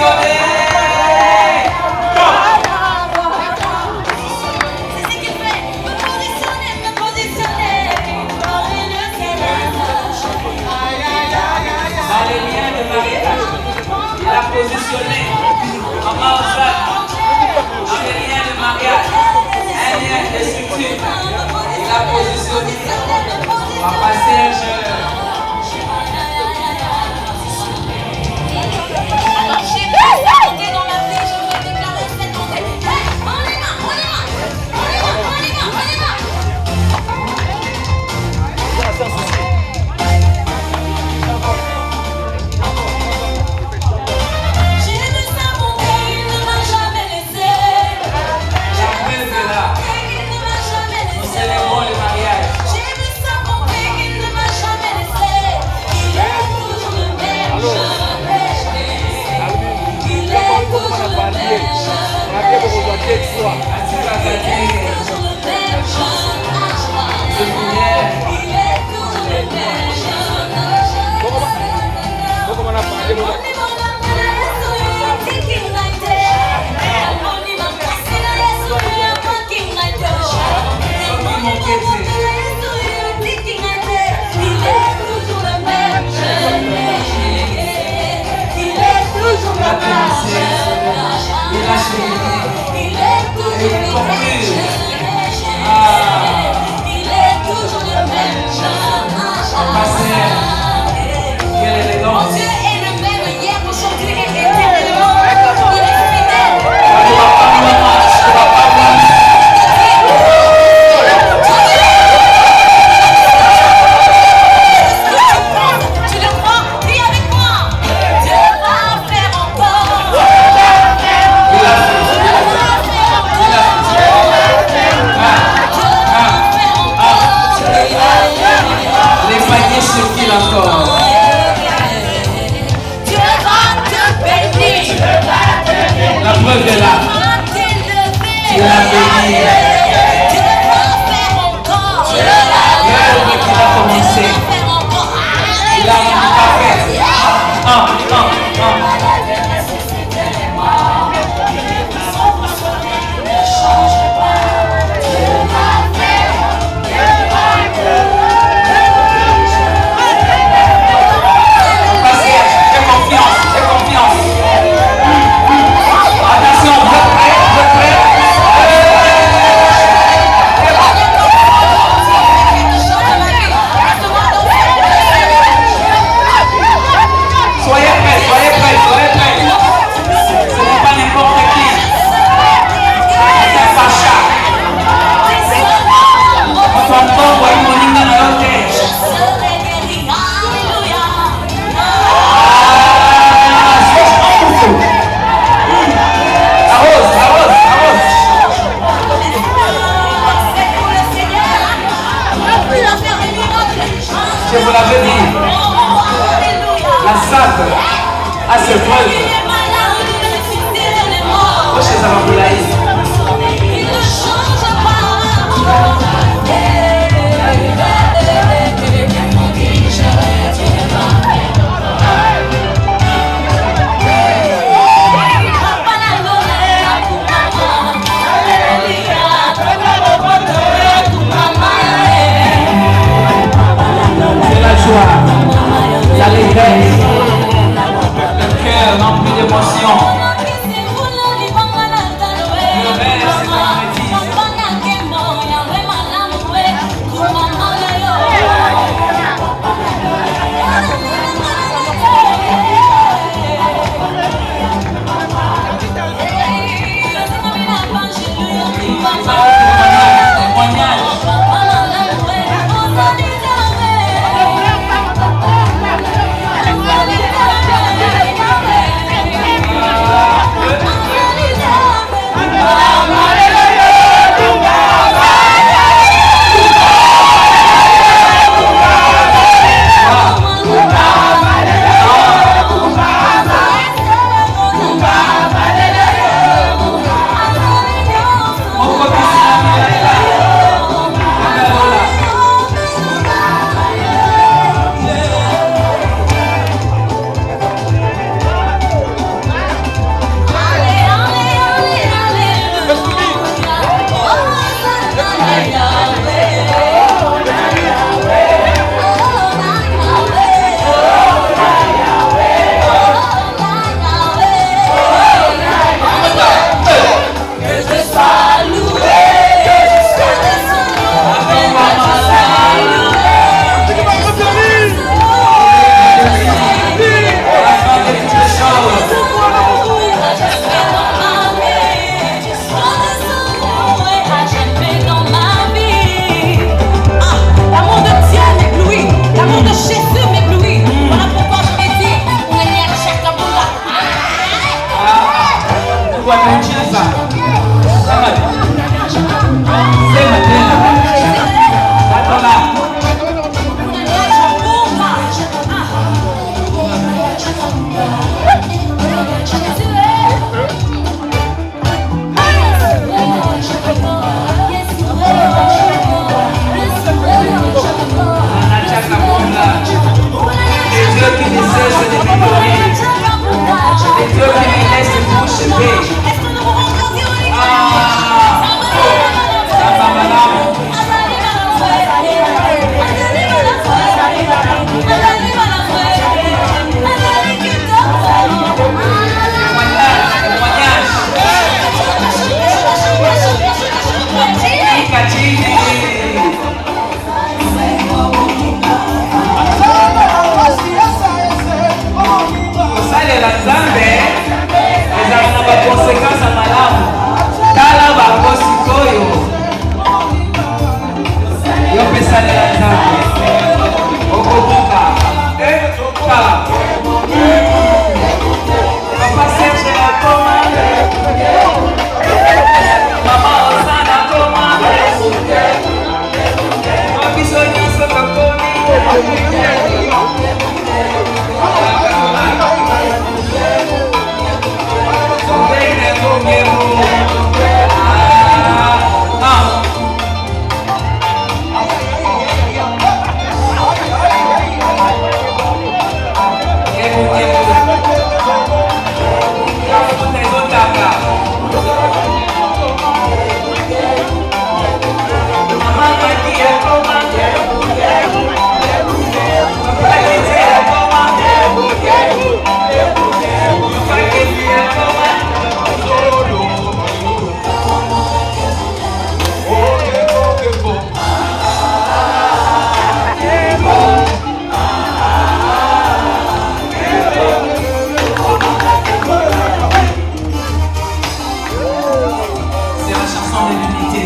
de l'unité,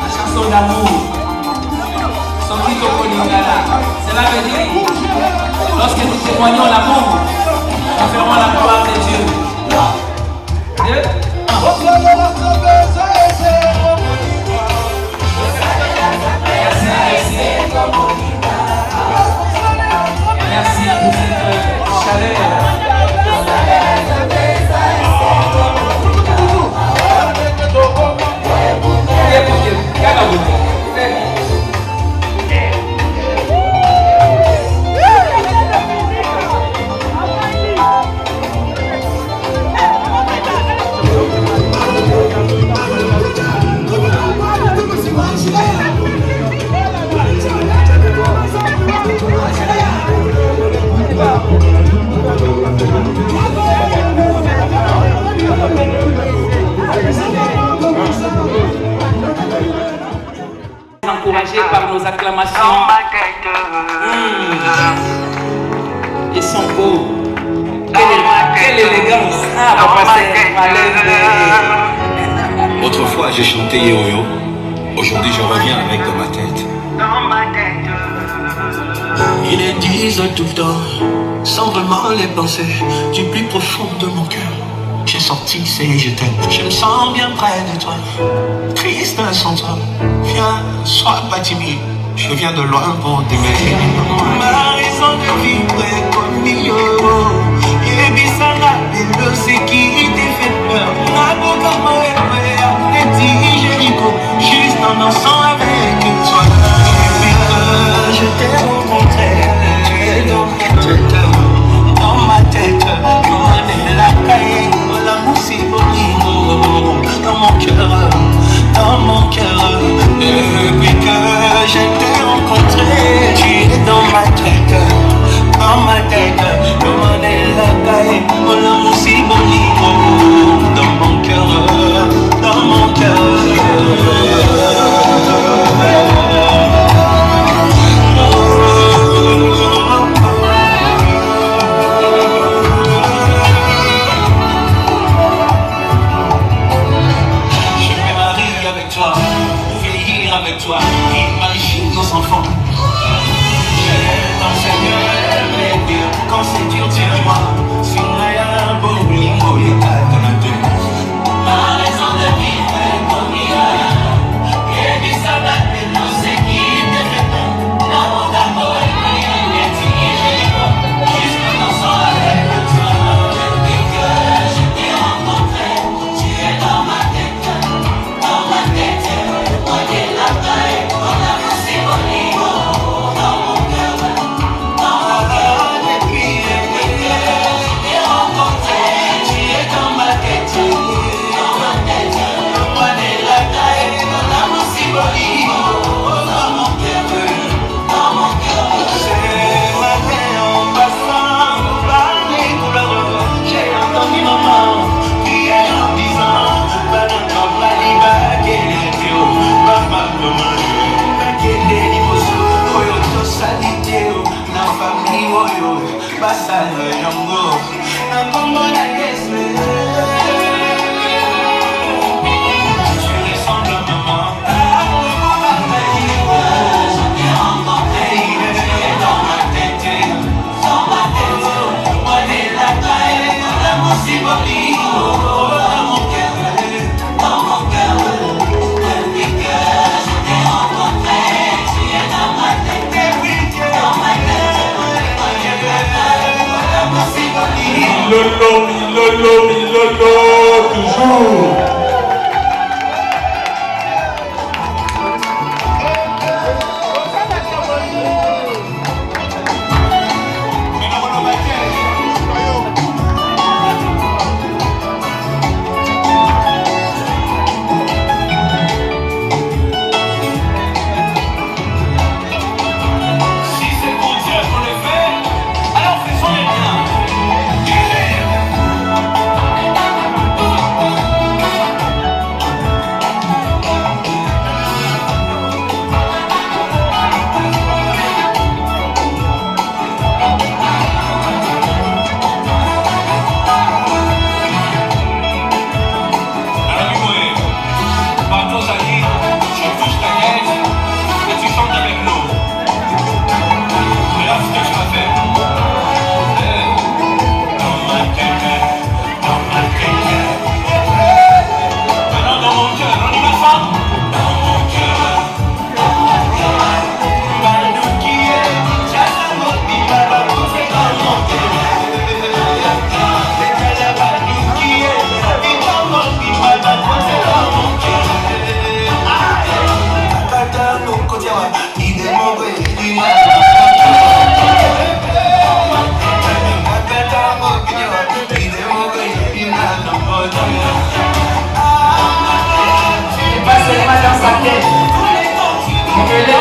la chanson d'amour. Cela veut dire, lorsque nous témoignons l'amour, nous ferons la gloire de Dieu. 2, 1. Merci pour cette chaleur. Encouragés par nos acclamations. Ils sont beaux. Quelle élégance. Autrefois j'ai chanté Yo-Yo, aujourd'hui je reviens avec dans ma tête. Il est 10 heures tout le temps, sans vraiment les penser, du plus profond de mon cœur. J'ai sorti ces je t'aime, je me sens bien près de toi, triste sans toi. Viens, sois pas timide, je viens de loin pour t'aimer. Ma raison de vivre est comme yo. Et puis ça n'a pas c'est qui t'est fait peur. Ma boca m'a dit Jéricho, juste en dansant avec toi. Depuis que je t'ai rencontré, tu es dans ma tête, dans ma tête. Comme la caille, l'amour si bonito, dans mon cœur, dans mon cœur. Depuis que je t'ai rencontré, tu es dans ma tête, dans ma tête. Comme la caille, l'amour si bonito, dans mon cœur, dans mon cœur. Avec toi, imagine nos enfants. J'ai ton Seigneur, mais Dieu, quand c'est dur, tiens-moi. Si on a un beau lingo, il est à ton intérêt. Ma raison de vivre est comme il a. Et puis ça va être nous, c'est qui te fait peur. Dans mon amour, il est tiré. Juste dans son avec toi. Depuis que je t'ai rencontré, tu es dans ma tête, dans ma tête. Milolo, toujours. Si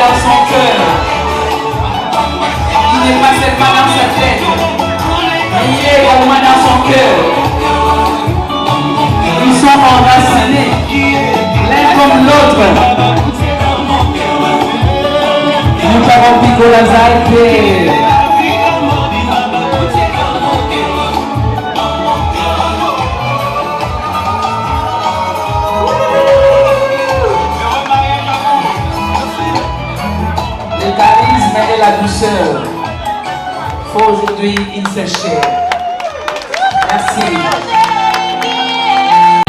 dans son cœur, qui n'est pas seulement dans sa tête, mais il est également dans son cœur. Ils sont enracinés, l'un comme l'autre. Nous avons pico la zalpe. Le charisme et la douceur font aujourd'hui une séchée. Merci.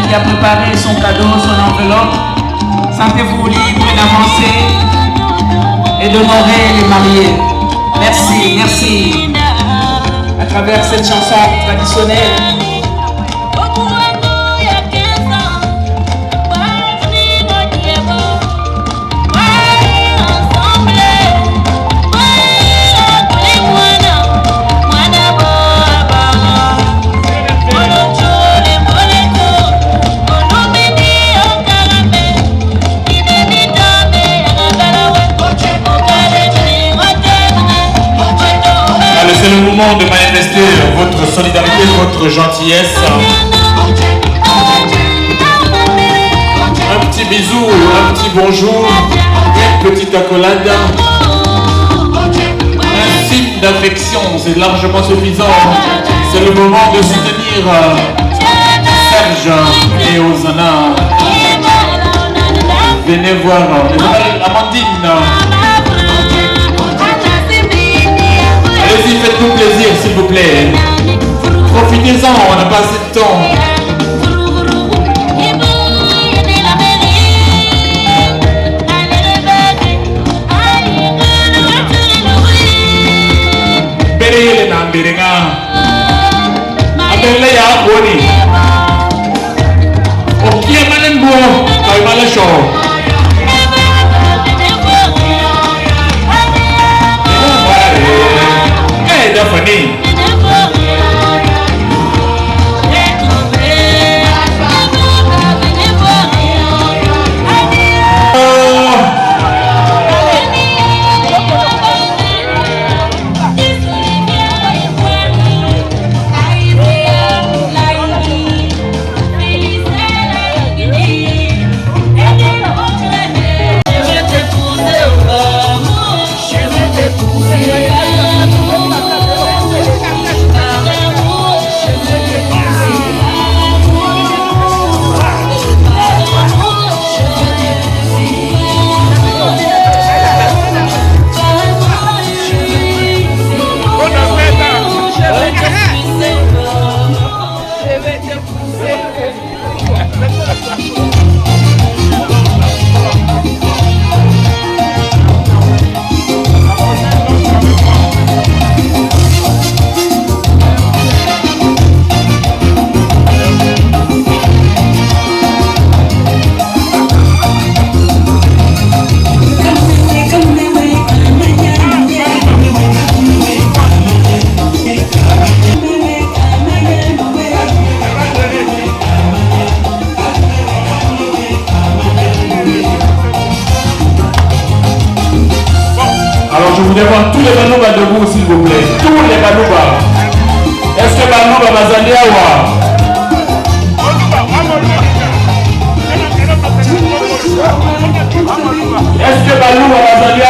Il a préparé son cadeau, son enveloppe. Sentez-vous libre d'avancer et d'honorer les mariés. Merci, merci. À travers cette chanson traditionnelle, c'est le moment de manifester votre solidarité, votre gentillesse. Un petit bisou, un petit bonjour, une petite accolade. Un signe d'affection, c'est largement suffisant. C'est le moment de soutenir Serge et Ozana. Venez voir Amandine. Allez-y, faites-nous plaisir, s'il vous plaît. Profitez-en, on n'a pas assez de temps. Berele na mbiringa. Abele ya boni. Okia manenbo, kay malasho. Daphne. Je voudrais voir tous les Balouba debout, s'il vous plaît. Tous les Balouba. Est-ce que Balouba va s'en aller à Est-ce que Balouba va s'en aller à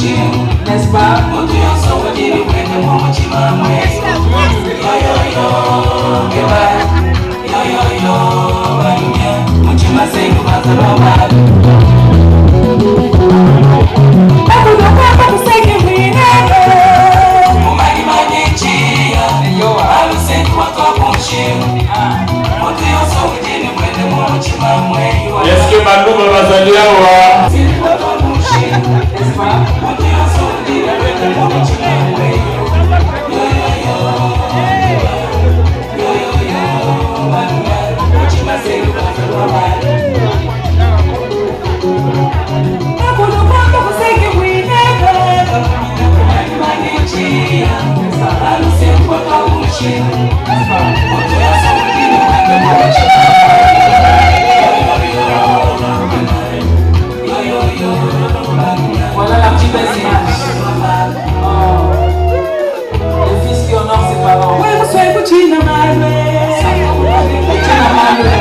n'est-ce pas? Est-ce que Malouma va s'allier Voilà la petite belle image. Le fils qui honore ses parents. Oui, vous soyez Kuchina Malwe. Kuchina Malwe.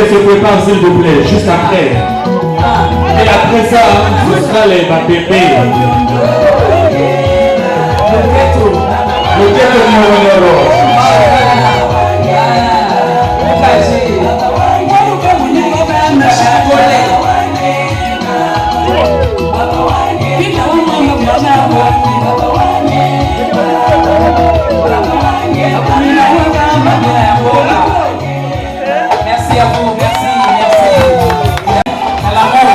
Se prépare s'il vous plaît, juste après. Et après ça, ce sera les bébés. Le ghetto numéro. Merci à vous, merci, merci. À l'amour.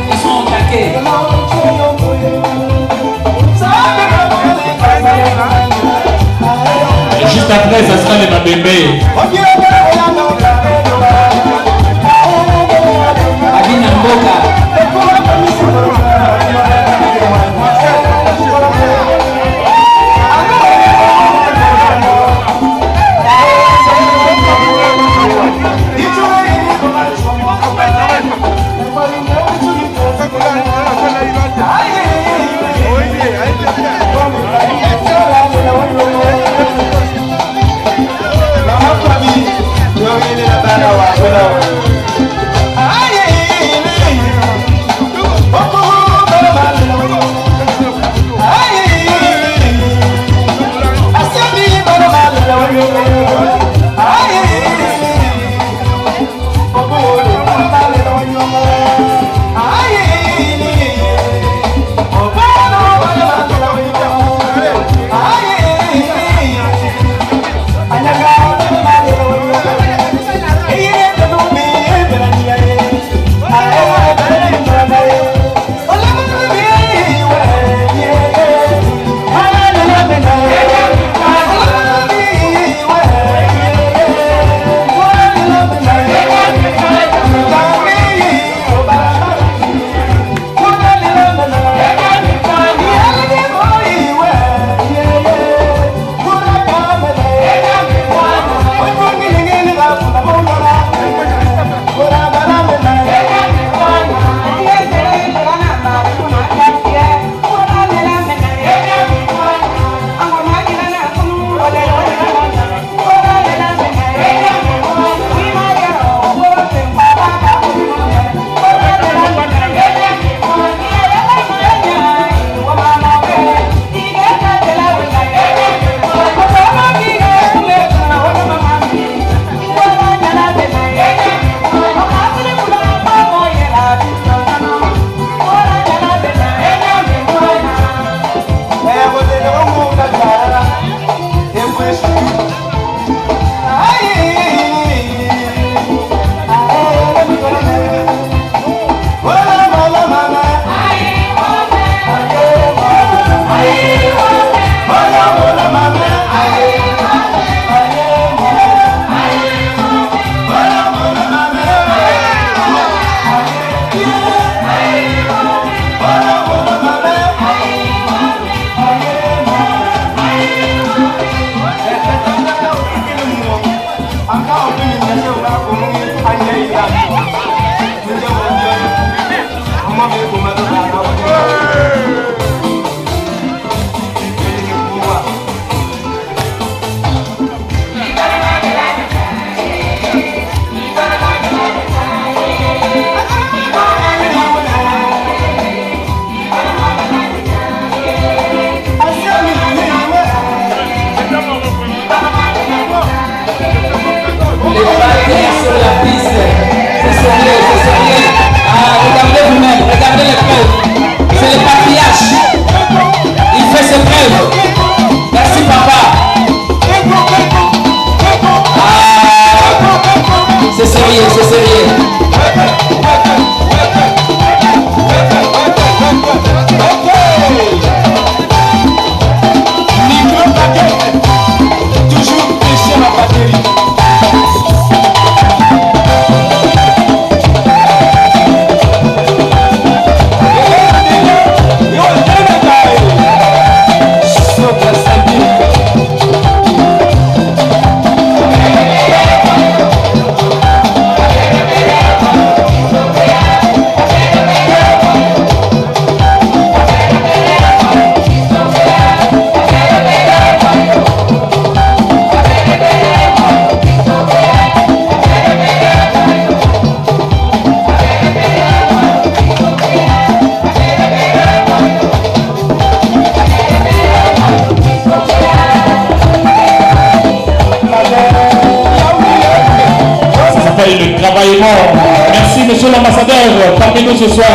Ils sont au taquet. Et juste après, ça sera les bébés. Abina Mboka. Yo c'est sérieux. Ah, regardez vous-même, regardez les preuves. C'est le patriarche. Il fait ses preuves. Merci papa. Ah, c'est sérieux, c'est sérieux. Toujours pêcher la batterie. Le travail est mort. Merci monsieur l'ambassadeur parmi nous ce soir.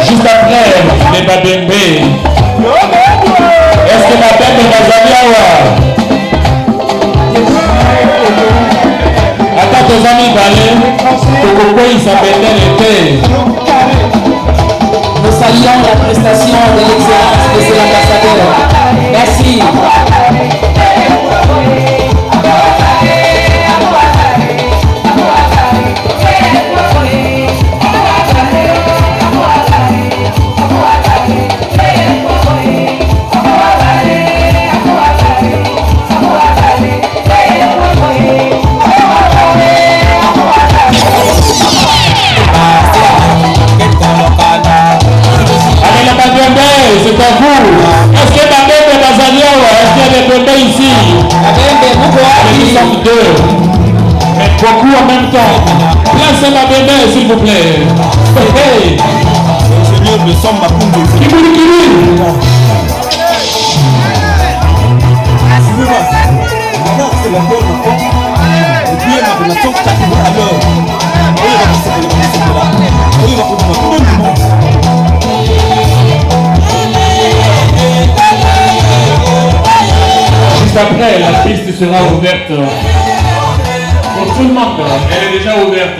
Juste après les Babembe. Est-ce que Babembe Bazaliawa? Attends tes amis d'aller. Pourquoi il s'appelle l'été? Nous saluons la prestation de l'excellence de cet ambassadeur. Merci. C'est à vous. Est-ce que Babembe Bazaliawa, est-ce qu'il y a des Babembe ici? Nous sommes deux. Mais beaucoup en même temps. Placez Babembe s'il vous plaît. Hey. Seigneur, le sang m'a coupé. C'est la bonne enfant. Et puis il y a ma relation qui t'arrive à l'heure. Oui, il va passer de là. Oui, il va continuer tout le monde. Juste après, la piste sera ouverte pour tout le monde. Elle est déjà ouverte.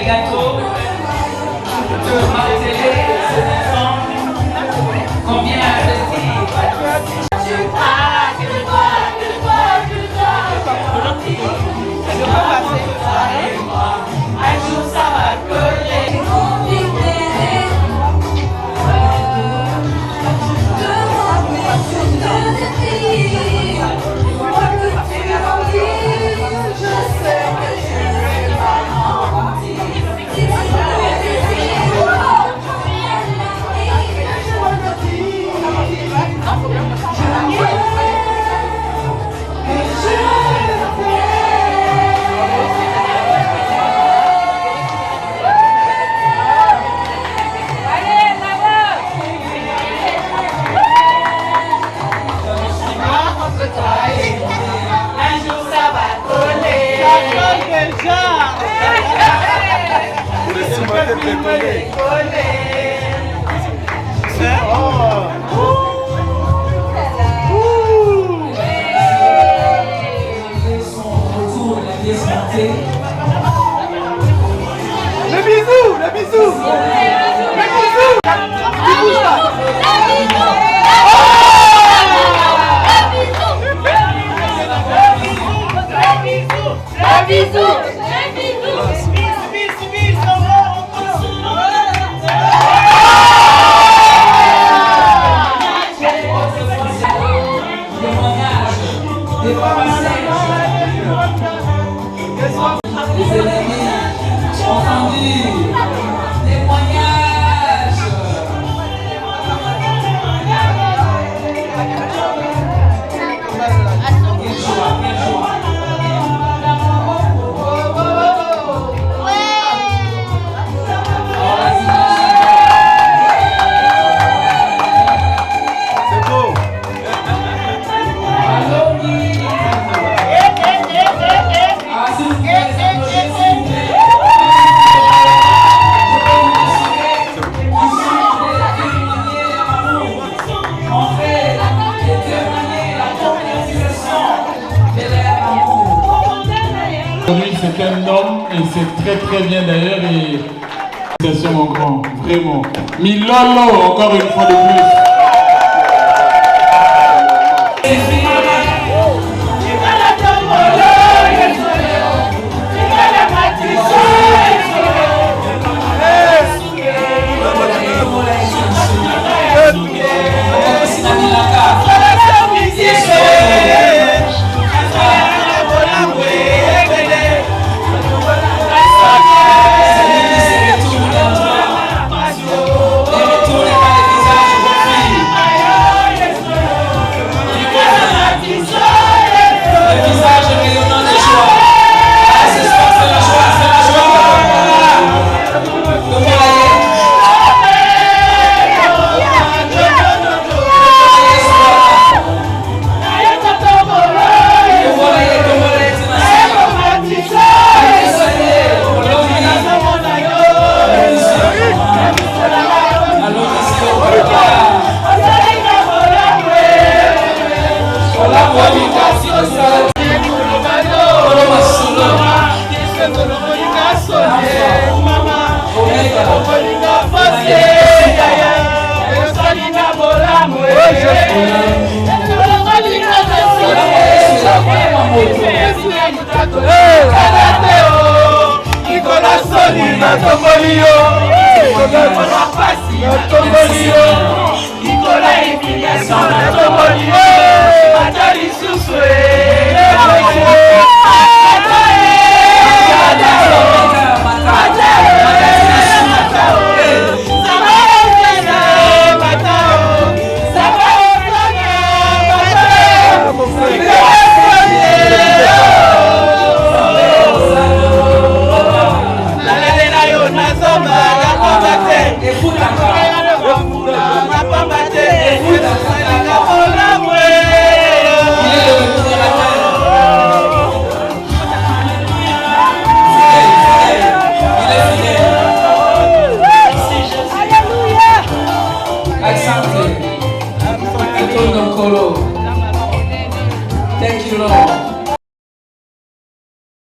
gâteaux, de marteler ces enfants, combien investir. Tu crois que toi, un jour ça va coller. Le bisou, le bisou, le bisou, le bisou. Les ennemis confondus, témoignages. Quelle joie, quelle joie. c'est beau. Aujourd'hui, c'est un homme et c'est très très bien d'ailleurs et c'est mon grand, vraiment. Milolo, encore une fois de plus. Nicolas